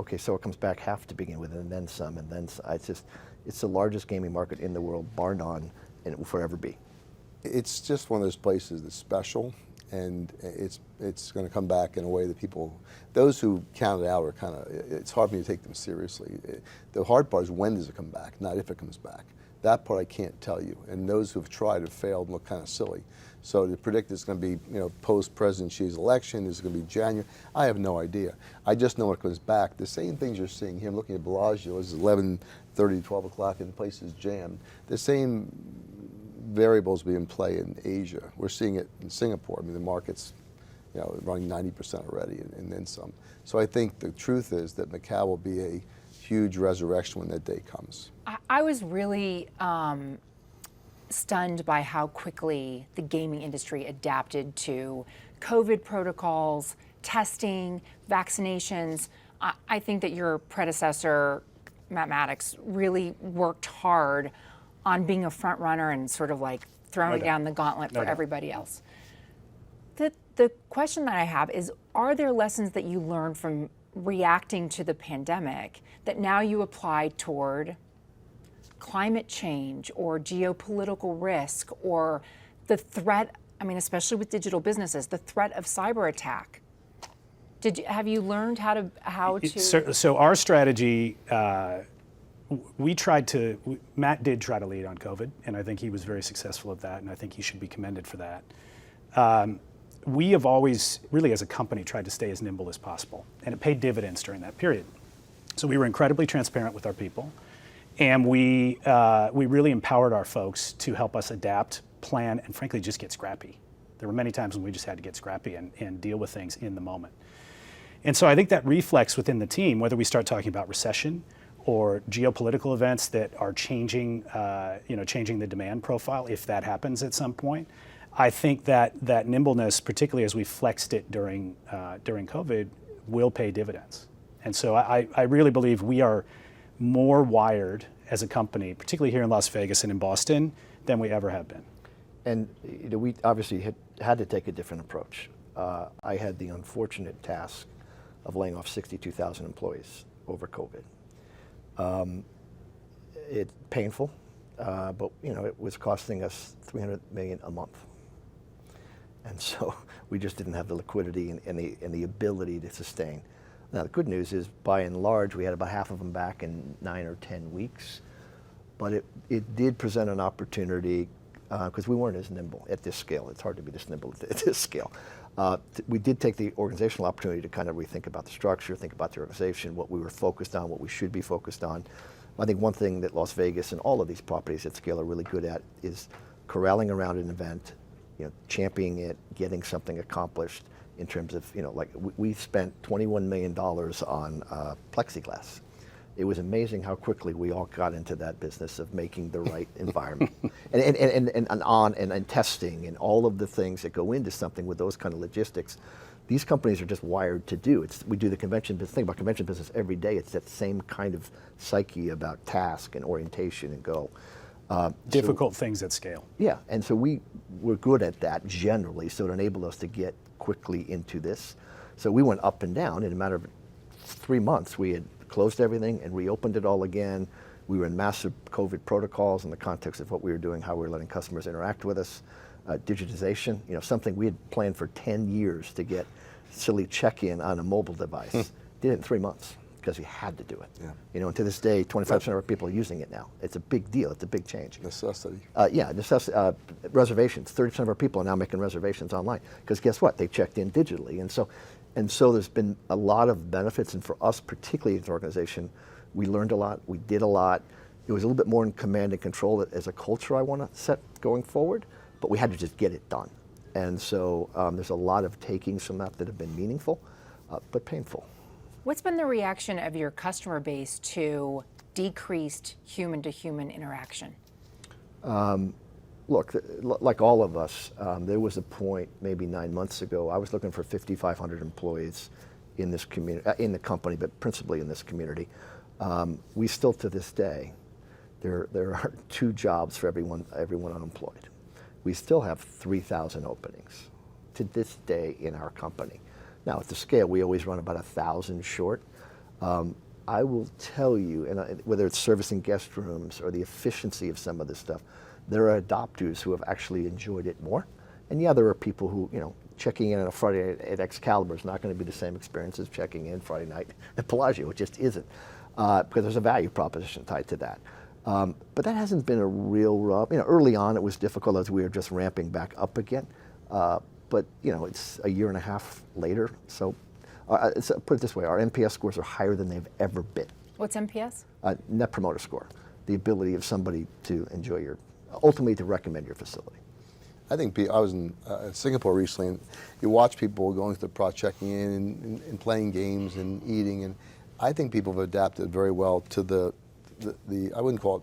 Speaker 2: Okay, so it comes back half to begin with, and then some, and then it's the largest gaming market in the world, bar none, and it will forever be.
Speaker 4: It's just one of those places that's special, and it's going to come back in a way that those who count it out are it's hard for me to take them seriously. The hard part is when does it come back, not if it comes back. That part I can't tell you, and those who've tried have failed and look kind of silly. So to predict it's going to be, post-President Xi's election, is it going to be January? I have no idea. I just know when it comes back. The same things you're seeing here. I'm looking at Bellagio. It's 11:30, 12 o'clock, and the place is jammed. The same variables be in play in Asia. We're seeing it in Singapore. The market's, running 90% already, and then some. So I think the truth is that Macau will be a huge resurrection when that day comes.
Speaker 1: I was really stunned by how quickly the gaming industry adapted to COVID protocols, testing, vaccinations. I think that your predecessor, Matt Maddox, really worked hard on being a front runner and sort of like throwing down the gauntlet for everybody else. The question that I have is, are there lessons that you learned from reacting to the pandemic that now you apply toward climate change or geopolitical risk or the threat, especially with digital businesses, the threat of cyber attack? Have you learned how to?
Speaker 3: So our strategy, Matt did try to lead on COVID, and I think he was very successful at that, and I think he should be commended for that. We have always, really as a company, tried to stay as nimble as possible, and it paid dividends during that period. So we were incredibly transparent with our people, and we really empowered our folks to help us adapt, plan, and frankly just get scrappy. There were many times when we just had to get scrappy and deal with things in the moment. And so I think that reflects within the team, whether we start talking about recession or geopolitical events that are changing the demand profile, if that happens at some point. I think that nimbleness, particularly as we flexed it during COVID, will pay dividends. And so I really believe we are more wired as a company, particularly here in Las Vegas and in Boston, than we ever have been.
Speaker 2: And we obviously had to take a different approach. I had the unfortunate task of laying off 62,000 employees over COVID. It's painful, but it was costing us $300 million a month. And so we just didn't have the liquidity and the ability to sustain. Now the good news is, by and large, we had about half of them back in 9 or 10 weeks. But it did present an opportunity, because we weren't as nimble at this scale. It's hard to be this nimble at this scale. We did take the organizational opportunity to kind of rethink about the structure, think about the organization, what we were focused on, what we should be focused on. I think one thing that Las Vegas and all of these properties at scale are really good at is corralling around an event, championing it, getting something accomplished in terms of, like we spent $21 million on plexiglass. It was amazing how quickly we all got into that business of making the right environment and testing and all of the things that go into something with those kind of logistics. These companies are just wired to do. We do the convention business. Think about convention business every day. It's that same kind of psyche about task and orientation and go.
Speaker 3: Difficult things at scale.
Speaker 2: Yeah, and so we were good at that generally, so it enabled us to get quickly into this. So we went up and down. In a matter of 3 months, we had closed everything and reopened it all again. We were in massive COVID protocols in the context of what we were doing, how we were letting customers interact with us. Digitization, something we had planned for 10 years to get silly check-in on a mobile device. Did it in 3 months because we had to do it.
Speaker 4: Yeah.
Speaker 2: And to this day, 25% of our people are using it now. It's a big deal. It's a big change.
Speaker 4: Necessity.
Speaker 2: Reservations. 30% of our people are now making reservations online because guess what? They checked in digitally, and so there's been a lot of benefits, and for us, particularly as an organization, we learned a lot, we did a lot. It was a little bit more in command and control as a culture I want to set going forward, but we had to just get it done. And so there's a lot of takings from that have been meaningful, but painful.
Speaker 1: What's been the reaction of your customer base to decreased human-to-human interaction?
Speaker 2: Look, like all of us, there was a point maybe 9 months ago, I was looking for 5,500 employees in this community, in the company, but principally in this community. We still, to this day, there are 2 jobs for everyone unemployed. We still have 3,000 openings to this day in our company. Now, at the scale, we always run about 1,000 short. I will tell you, and whether it's servicing guest rooms or the efficiency of some of this stuff, there are adopters who have actually enjoyed it more. And yeah, there are people who, checking in on a Friday at Excalibur is not going to be the same experience as checking in Friday night at Bellagio. It just isn't, because there's a value proposition tied to that. But that hasn't been a real rub. Early on it was difficult as we were just ramping back up again. But it's a year and a half later. So put it this way, our NPS scores are higher than they've ever been.
Speaker 1: What's NPS?
Speaker 2: Net Promoter Score, the ability of somebody to enjoy ultimately to recommend your facility.
Speaker 4: I think I was in Singapore recently, and you watch people going through the process, checking in and playing games and eating, and I think people have adapted very well to the I wouldn't call it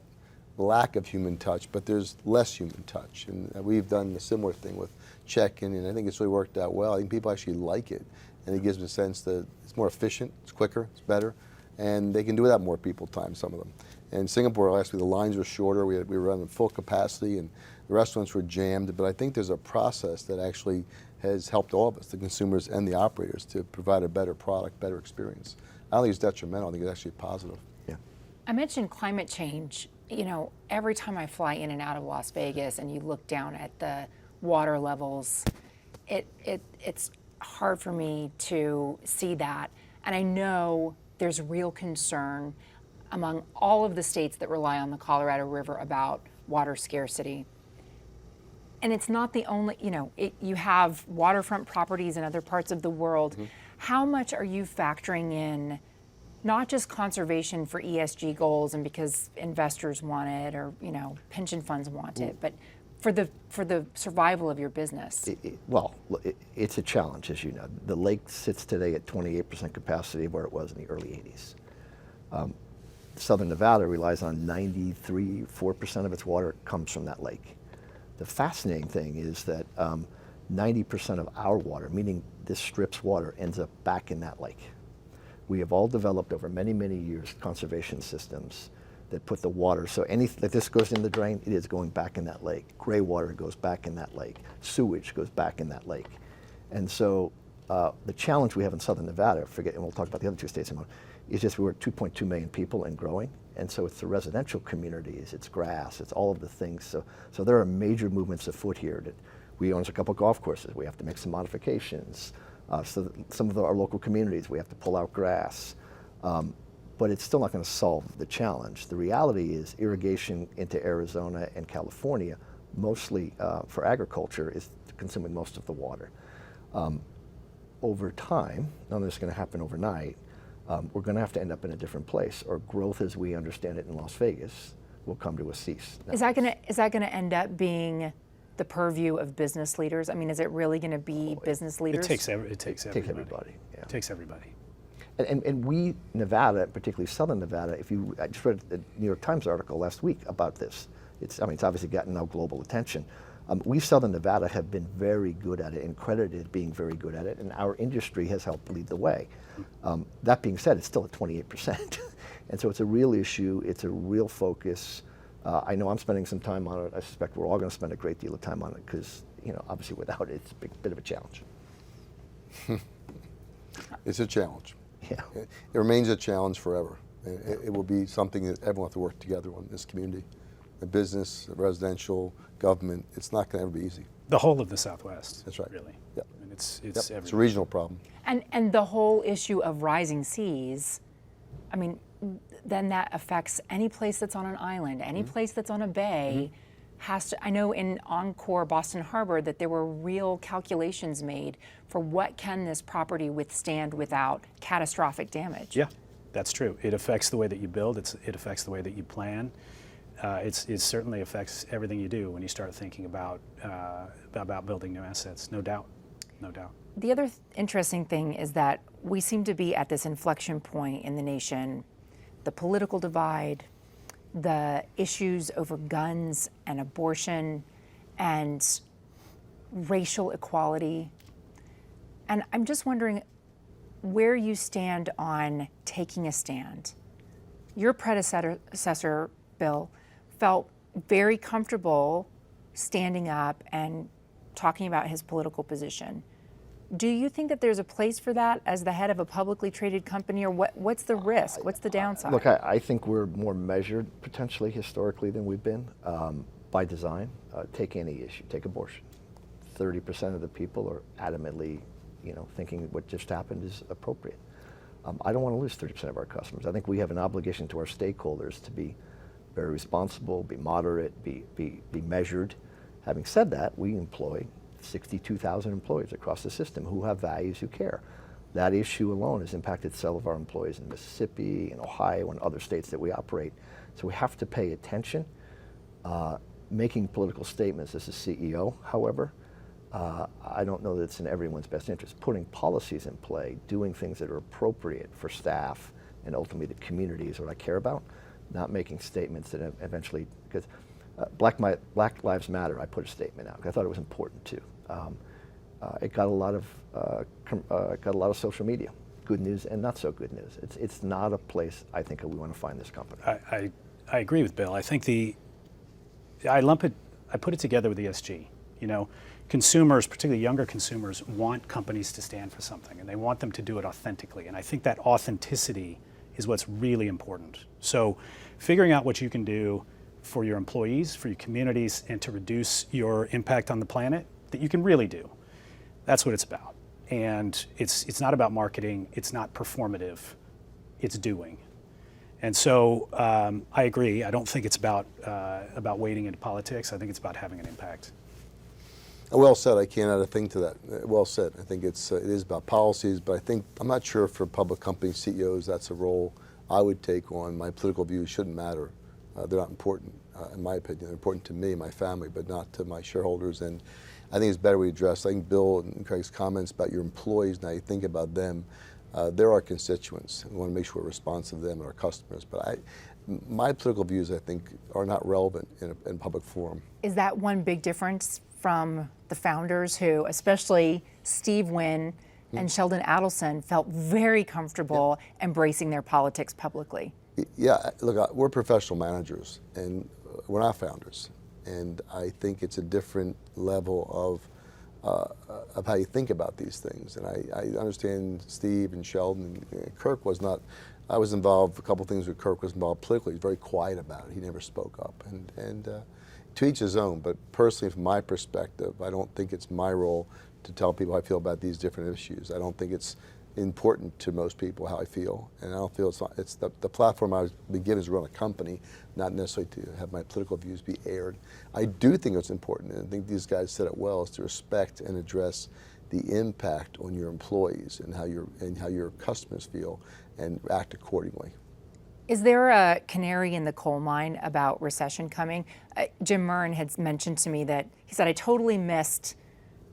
Speaker 4: lack of human touch, but there's less human touch, and we've done a similar thing with check-in, and I think it's really worked out well. I think people actually like it, and it gives them a sense that it's more efficient, it's quicker, it's better, and they can do without more people time, some of them. In Singapore, last week, the lines were shorter. We were running full capacity, and the restaurants were jammed. But I think there's a process that actually has helped all of us, the consumers and the operators, to provide a better product, better experience. I don't think it's detrimental. I think it's actually positive.
Speaker 2: Yeah.
Speaker 1: I mentioned climate change. Every time I fly in and out of Las Vegas and you look down at the water levels, it's hard for me to see that. And I know there's real concern among all of the states that rely on the Colorado River about water scarcity. And it's not the only, you have waterfront properties in other parts of the world. Mm-hmm. How much are you factoring in, not just conservation for ESG goals and because investors want it or, pension funds want it, but for the survival of your business?
Speaker 2: It's a challenge, as you know. The lake sits today at 28% capacity of where it was in the early 80s. Southern Nevada relies on 4% of its water comes from that lake. The fascinating thing is that 90% of our water, meaning this strip's water, ends up back in that lake. We have all developed over many, many years conservation systems that put the water, so if this goes in the drain, it is going back in that lake. Gray water goes back in that lake. Sewage goes back in that lake. And so the challenge we have in Southern Nevada, and we'll talk about the other 2 states in a moment, is just we're at 2.2 million people and growing. And so it's the residential communities, it's grass, it's all of the things. So there are major movements afoot here. That we own a couple golf courses. We have to make some modifications. So some of our local communities, we have to pull out grass. But it's still not going to solve the challenge. The reality is irrigation into Arizona and California, mostly for agriculture, is consuming most of the water. Over time, none of this is going to happen overnight, we're going to have to end up in a different place, or growth as we understand it in Las Vegas will come to a cease. Now,
Speaker 1: Is that going to end up being the purview of business leaders? I mean, is it really going to be business leaders?
Speaker 3: It takes everybody.
Speaker 2: Yeah.
Speaker 3: It takes everybody.
Speaker 2: And we, Nevada, particularly Southern Nevada, I just read a New York Times article last week about this. It's obviously gotten now global attention. We, Southern Nevada, have been very good at it and credited being very good at it, and our industry has helped lead the way. That being said, it's still at 28%. And so it's a real issue, it's a real focus. I know I'm spending some time on it. I suspect we're all going to spend a great deal of time on it because, obviously without it, it's a bit of a challenge.
Speaker 4: It's a challenge.
Speaker 2: Yeah.
Speaker 4: It remains a challenge forever. It will be something that everyone will have to work together on in this community. The business, the residential, government, it's not going to ever be easy.
Speaker 3: The whole of the Southwest.
Speaker 4: That's right.
Speaker 3: Really.
Speaker 4: Yep.
Speaker 3: I mean, it's
Speaker 4: It's a
Speaker 3: everywhere.
Speaker 4: regional problem.
Speaker 1: And the whole issue of rising seas, I mean, then that affects any place that's on an island, any place that's on a bay. Has to. I know in Encore Boston Harbor that there were real calculations made for what can this property withstand without catastrophic damage.
Speaker 3: Yeah, that's true. It affects the way that you build. It affects the way that you plan. It certainly affects everything you do when you start thinking about building new assets. No doubt. No doubt.
Speaker 1: The other interesting thing is that we seem to be at this inflection point in the nation. The political divide, the issues over guns and abortion and racial equality. And I'm just wondering where you stand on taking a stand. Your predecessor, Bill, felt very comfortable standing up and talking about his political position. Do you think that there's a place for that as the head of a publicly traded company, or what's the risk? What's the downside?
Speaker 2: Look, I think we're more measured potentially historically than we've been by design. Take any issue, take abortion. 30% of the people are adamantly, thinking what just happened is appropriate. I don't want to lose 30% of our customers. I think we have an obligation to our stakeholders to be very responsible, be moderate, be measured. Having said that, we employ 62,000 employees across the system who have values, who care. That issue alone has impacted several of our employees in Mississippi, in Ohio, and other states that we operate. So we have to pay attention. Making political statements as a CEO, however, I don't know that it's in everyone's best interest. Putting policies in play, doing things that are appropriate for staff and ultimately the community is what I care about, not making statements that eventually, because Black Lives Matter, I put a statement out because I thought it was important too. It got a lot of social media, good news and not so good news. It's not a place I think we want to find this company.
Speaker 3: I agree with Bill. I think I put it together with ESG. Consumers, particularly younger consumers, want companies to stand for something, and they want them to do it authentically. And I think that authenticity is what's really important. So figuring out what you can do for your employees, for your communities, and to reduce your impact on the planet that you can really do. That's what it's about. And it's not about marketing, it's not performative, it's doing. And so I agree. I don't think it's about wading into politics. I think it's about having an impact.
Speaker 4: Well said. I can't add a thing to that. Well said. I think it is about policies, but I'm not sure for public company CEOs that's a role I would take on. My political views shouldn't matter. They're not important, in my opinion. They're important to me and my family, but not to my shareholders. And I think it's better we address. I think Bill and Craig's comments about your employees, now you think about them, they're our constituents. We want to make sure we're responsive to them and our customers. But my political views, I think, are not relevant in public forum.
Speaker 1: Is that one big difference from the founders who, especially Steve Wynn and Sheldon Adelson, felt very comfortable embracing their politics publicly?
Speaker 4: Yeah, look, we're professional managers, and we're not founders. And I think it's a different level of how you think about these things. And I understand Steve and Sheldon. Kirk was not. I was involved. A couple things with Kirk was involved politically. He was very quiet about it. He never spoke up. And to each his own. But personally, from my perspective, I don't think it's my role to tell people how I feel about these different issues. I don't think it's important to most people how I feel, and I don't feel it's the platform I was given is to run a company, not necessarily to have my political views be aired. I do think it's important, and I think these guys said it well, is to respect and address the impact on your employees and how your customers feel, and act accordingly.
Speaker 1: Is there a canary in the coal mine about recession coming? Jim Murren had mentioned to me that he said, I totally missed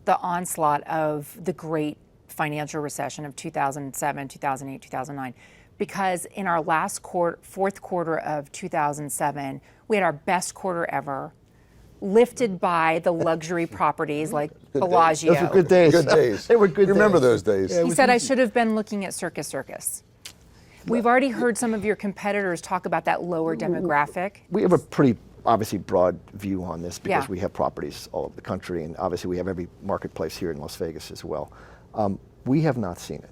Speaker 1: the onslaught of the great financial recession of 2007, 2008, 2009, because in our last fourth quarter of 2007, we had our best quarter ever, lifted by the luxury properties like Bellagio.
Speaker 2: Those were good days.
Speaker 4: Good days.
Speaker 2: They were good
Speaker 4: Remember
Speaker 2: days.
Speaker 4: those days.
Speaker 2: Yeah,
Speaker 1: He said, I should have been looking at Circus. We've already heard some of your competitors talk about that lower demographic.
Speaker 2: We have a pretty obviously broad view on this because
Speaker 1: Yeah.
Speaker 2: we have properties all over the country, and obviously we have every marketplace here in Las Vegas as well. We have not seen it,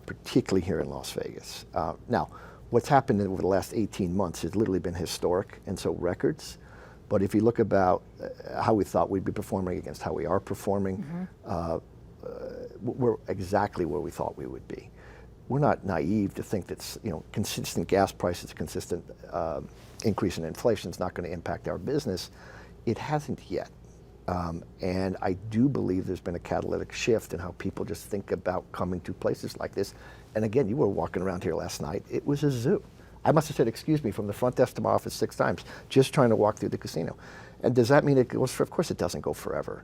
Speaker 2: particularly here in Las Vegas. Now, what's happened over the last 18 months has literally been historic, and so records. But if you look about how we thought we'd be performing against how we are performing, we're exactly where we thought we would be. We're not naive to think that consistent gas prices, consistent increase in inflation is not going to impact our business. It hasn't yet. And I do believe there's been a catalytic shift in how people just think about coming to places like this. And again, you were walking around here last night. It was a zoo. I must have said, excuse me, from the front desk to my office 6 times, just trying to walk through the casino. And does that mean it goes for, of course it doesn't go forever.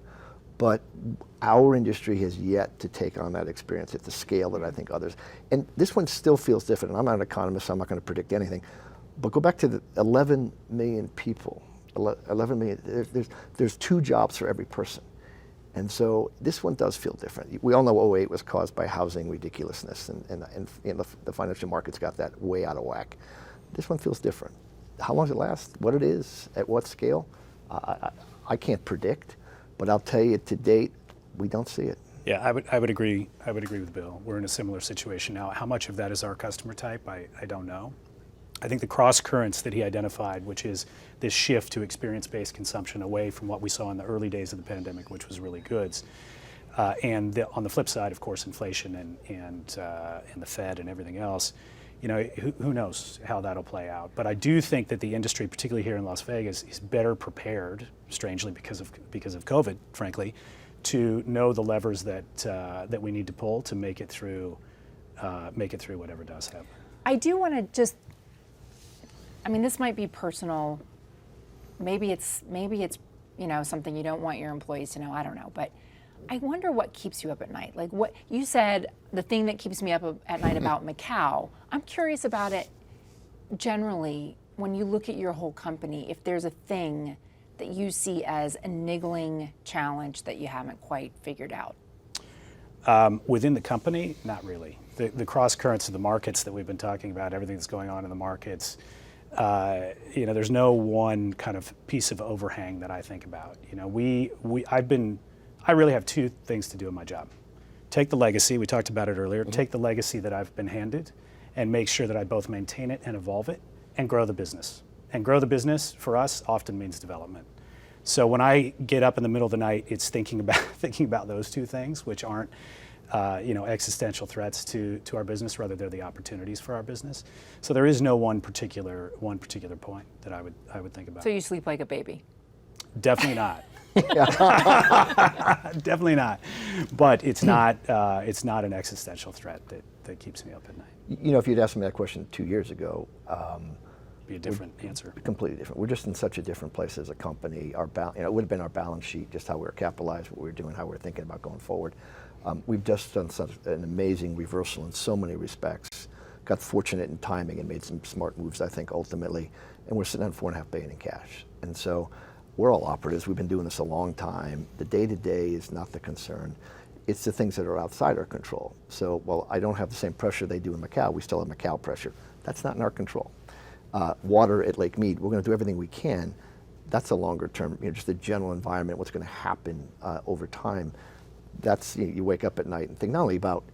Speaker 2: But our industry has yet to take on that experience at the scale that I think others, and this one still feels different. And I'm not an economist, so I'm not going to predict anything. But go back to the 11 million people, 11 million, there's 2 jobs for every person. And so this one does feel different. We all know 08 was caused by housing ridiculousness, and the financial markets got that way out of whack. This one feels different. How long does it last? What it is? At what scale? I can't predict, but I'll tell you to date, we don't see it.
Speaker 3: Yeah, I would agree. I would agree with Bill. We're in a similar situation now. How much of that is our customer type? I don't know. I think the cross currents that he identified, which is this shift to experience-based consumption away from what we saw in the early days of the pandemic, which was really goods, and on the flip side, of course, inflation and the Fed and everything else. Who knows how that'll play out? But I do think that the industry, particularly here in Las Vegas, is better prepared, strangely because of COVID, frankly, to know the levers that we need to pull to make it through whatever does happen.
Speaker 1: I do want to just, this might be personal. Maybe it's something you don't want your employees to know. I don't know, but I wonder what keeps you up at night. Like what you said, the thing that keeps me up at night about Macau. I'm curious about it generally when you look at your whole company. If there's a thing that you see as a niggling challenge that you haven't quite figured out.
Speaker 3: Within the company, not really. The cross currents of the markets that we've been talking about, everything that's going on in the markets. There's no one kind of piece of overhang that I think about. I really have 2 things to do in my job. Take the legacy, we talked about it earlier, take the legacy that I've been handed and make sure that I both maintain it and evolve it and grow the business. And grow the business for us often means development. So when I get up in the middle of the night, it's thinking about those 2 things, which aren't existential threats to our business, rather they're the opportunities for our business. So there is no one particular point that I would think about.
Speaker 1: So you sleep like a baby?
Speaker 3: Definitely not. Definitely not. But it's not an existential threat that keeps me up at night.
Speaker 2: If you'd asked me that question 2 years ago,
Speaker 3: Be a different answer.
Speaker 2: Completely different. We're just in such a different place as a company. It would have been our balance sheet, just how we were capitalized, what we were doing, how we were thinking about going forward. We've just done such an amazing reversal in so many respects. Got fortunate in timing and made some smart moves, I think, ultimately. And we're sitting on $4.5 billion in cash. And so we're all operatives. We've been doing this a long time. The day-to-day is not the concern. It's the things that are outside our control. So while I don't have the same pressure they do in Macau, we still have Macau pressure. That's not in our control. Water at Lake Mead, we're going to do everything we can. That's a longer term, just the general environment, what's going to happen over time. That's, you wake up at night and think not only about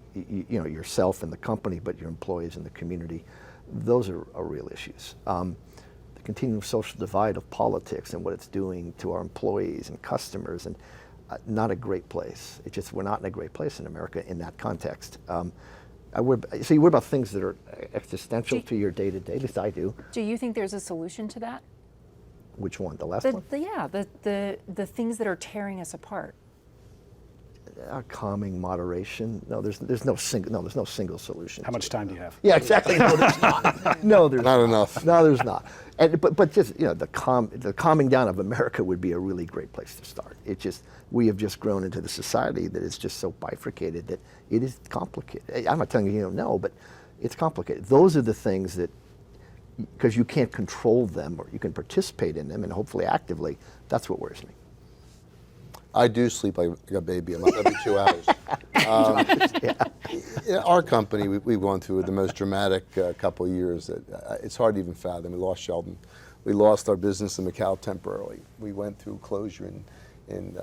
Speaker 2: yourself and the company, but your employees and the community. Those are real issues. The continuing social divide of politics and what it's doing to our employees and customers, and not a great place. It's just, we're not in a great place in America in that context. So you worry about things that are existential to your day-to-day, at least I do.
Speaker 1: Do you think there's a solution to that?
Speaker 2: Which one, the last one?
Speaker 1: The things that are tearing us apart.
Speaker 2: calming moderation. No, there's no single solution.
Speaker 3: How much time do you have?
Speaker 2: Yeah, exactly. No, there's not. No, there's
Speaker 4: Not enough.
Speaker 2: No, there's not. And, but just the calming down of America would be a really great place to start. We have just grown into the society that is just so bifurcated that it is complicated. I'm not telling you you don't know, but it's complicated. Those are the things that, because you can't control them or you can participate in them and hopefully actively, that's what worries me.
Speaker 4: I do sleep like a baby. I'm up every 2 hours. In our company, we've gone through the most dramatic couple of years. It's hard to even fathom. We lost Sheldon. We lost our business in Macau temporarily. We went through closure in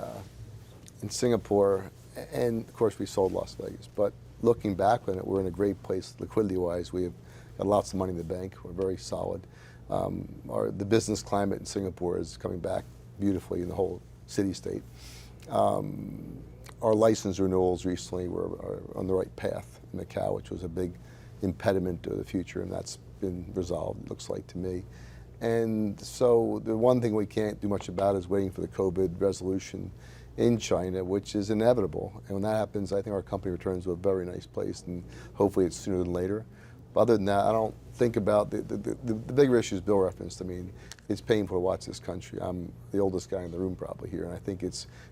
Speaker 4: Singapore, and of course we sold Las Vegas. But looking back on it, we're in a great place liquidity-wise. We have got lots of money in the bank. We're very solid. The business climate in Singapore is coming back beautifully in the whole city-state. Our license renewals recently were on the right path in Macau, which was a big impediment to the future, and that's been resolved, it looks like to me. And so the one thing we can't do much about is waiting for the COVID resolution in China, which is inevitable. And when that happens, I think our company returns to a very nice place, and hopefully it's sooner than later. But other than that, I don't think about the bigger issues Bill referenced. I mean, it's painful to watch this country. I'm the oldest guy in the room probably here, and I think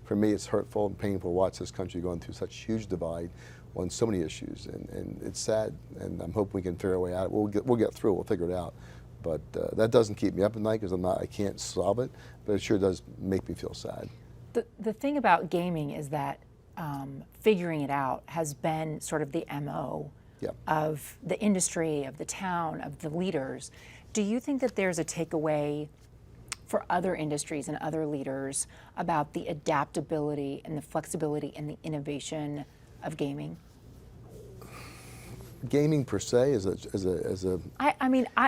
Speaker 4: for me, it's hurtful and painful to watch this country going through such huge divide on so many issues, and it's sad, and I'm hoping we can figure a way out. We'll get through it, we'll figure it out. But that doesn't keep me up at night because I can't solve it, but it sure does make me feel sad.
Speaker 1: The thing about gaming is that figuring it out has been sort of the MO of the industry, of the town, of the leaders. Do you think that there's a takeaway for other industries and other leaders about the adaptability and the flexibility and the innovation of gaming?
Speaker 4: Gaming per se is a.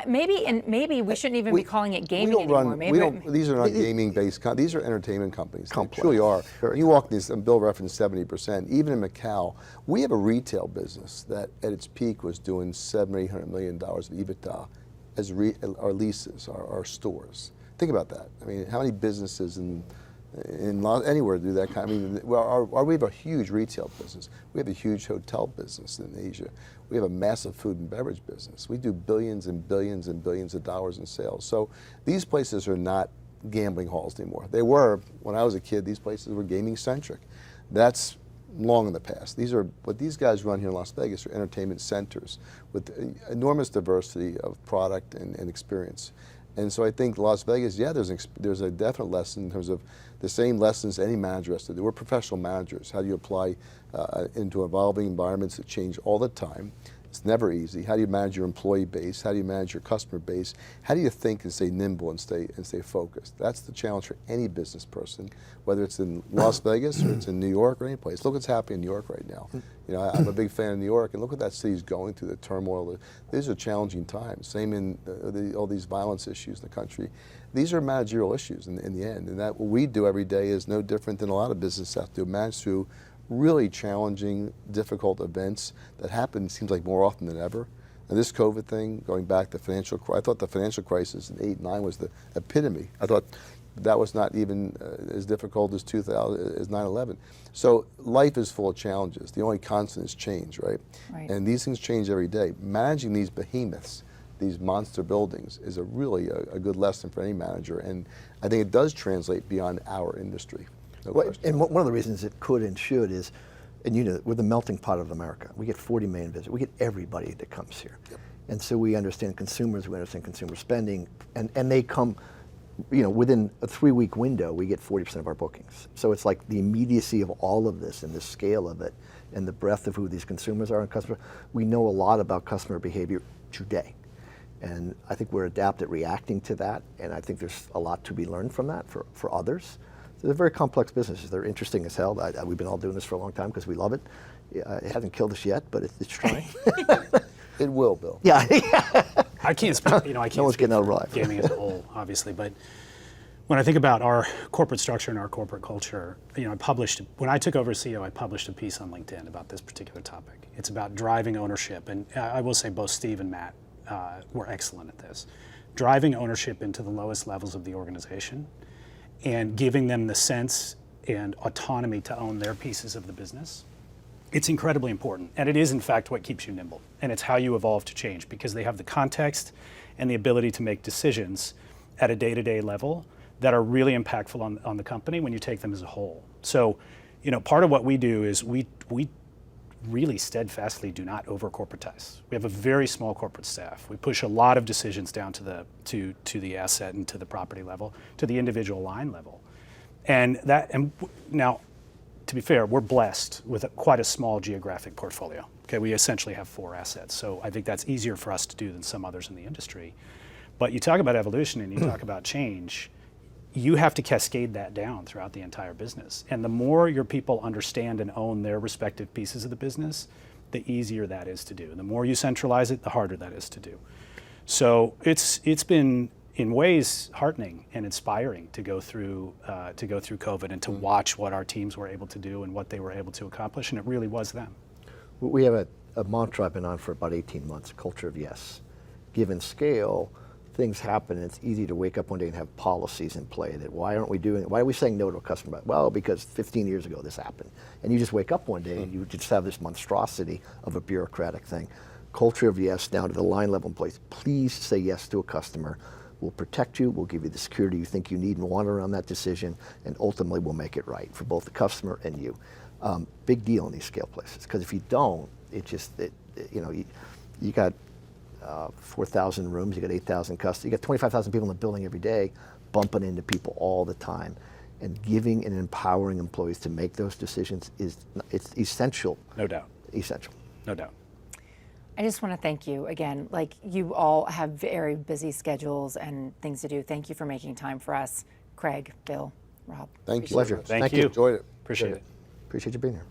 Speaker 1: Maybe we shouldn't even be calling it gaming anymore.
Speaker 4: These are not gaming-based. These are entertainment companies.
Speaker 2: Complex.
Speaker 4: They truly are.
Speaker 2: Very
Speaker 4: You walk these, and Bill referenced 70%. Even in Macau, we have a retail business that, at its peak, was doing $700 or $800 million of EBITDA as our leases, our stores. Think about that. I mean, how many businesses anywhere do that kind? I mean, we have a huge retail business. We have a huge hotel business in Asia. We have a massive food and beverage business. We do billions and billions and billions of dollars in sales. So these places are not gambling halls anymore. They were, when I was a kid, these places were gaming centric. That's long in the past. What these guys run here in Las Vegas are entertainment centers with enormous diversity of product and experience. And so I think Las Vegas, there's a definite lesson in terms of the same lessons any manager has to do. We're professional managers. How do you apply into evolving environments that change all the time? It's never easy. How do you manage your employee base? How do you manage your customer base? How do you think and stay nimble and stay focused? That's the challenge for any business person, whether it's in Las Vegas or it's in New York or any place. Look what's happening in New York right now. You know, I'm a big fan of New York, and look what that city's going through, the turmoil. These are challenging times. Same in all these violence issues in the country. These are managerial issues in the end, and that what we do every day is no different than a lot of businesses have to manage through really challenging, difficult events that happen, seems like more often than ever. And this COVID thing, going back to I thought the financial crisis in 8, 9 was the epitome. I thought that was not even as difficult as 9/11. So life is full of challenges. The only constant is change, right? And these things change every day. Managing these behemoths, these monster buildings, is really a good lesson for any manager. And I think it does translate beyond our industry.
Speaker 2: And one of the reasons it could and should is, and you know, we're the melting pot of America. We get 40 million visitors. We get everybody that comes here. And so we understand consumers, we understand consumer spending, and they come, you know, within a 3-week window, we get 40% of our bookings. So it's like the immediacy of all of this and the scale of it and the breadth of who these consumers are and customers. We know a lot about customer behavior today. And I think we're adept at reacting to that, and I think there's a lot to be learned from that for others. So they're very complex businesses. They're interesting as hell. We've been all doing this for a long time because we love it. It hasn't killed us yet, but it's trying.
Speaker 4: It will, Bill.
Speaker 2: Yeah.
Speaker 3: I can't speak. No one's
Speaker 2: getting out of life.
Speaker 3: Gaming as a whole, obviously, but when I think about our corporate structure and our corporate culture, you know, when I took over as CEO, I published a piece on LinkedIn about this particular topic. It's about driving ownership, and I will say both Steve and Matt were excellent at this. Driving ownership into the lowest levels of the organization and giving them the sense and autonomy to own their pieces of the business, it's incredibly important. And it is, in fact, what keeps you nimble. And it's how you evolve to change, because they have the context and the ability to make decisions at a day-to-day level that are really impactful on the company when you take them as a whole. So, you know, part of what we do is we really steadfastly do not over-corporatize. We have a very small corporate staff. We push a lot of decisions down to the asset and to the property level, to the individual line level. And now, to be fair, we're blessed with quite a small geographic portfolio. Okay, we essentially have 4 assets, so I think that's easier for us to do than some others in the industry. But you talk about evolution and you talk about change, you have to cascade that down throughout the entire business. And the more your people understand and own their respective pieces of the business, the easier that is to do. The more you centralize it, the harder that is to do. So it's been, in ways, heartening and inspiring to go through COVID and to watch what our teams were able to do and what they were able to accomplish, and it really was them.
Speaker 2: We have a mantra I've been on for about 18 months, culture of yes. Given scale, things happen, and it's easy to wake up one day and have policies in play that why are we saying no to a customer? Well, because 15 years ago this happened. And you just wake up one day and you just have this monstrosity of a bureaucratic thing. Culture of yes, down to the line level employees. Please say yes to a customer. We'll protect you, we'll give you the security you think you need and want around that decision, and ultimately we'll make it right for both the customer and you. Big deal in these scale places, because if you don't, you got 4,000 rooms, you got 8,000 customers, you got 25,000 people in the building every day, bumping into people all the time. And giving and empowering employees to make those decisions it's essential.
Speaker 3: No doubt.
Speaker 2: Essential.
Speaker 3: No doubt.
Speaker 1: I just want to thank you again. Like, you all have very busy schedules and things to do. Thank you for making time for us. Craig, Bill, Rob.
Speaker 4: Thank you.
Speaker 2: Pleasure.
Speaker 3: Thank you.
Speaker 4: Enjoyed it.
Speaker 3: Appreciate it.
Speaker 2: Appreciate you being here.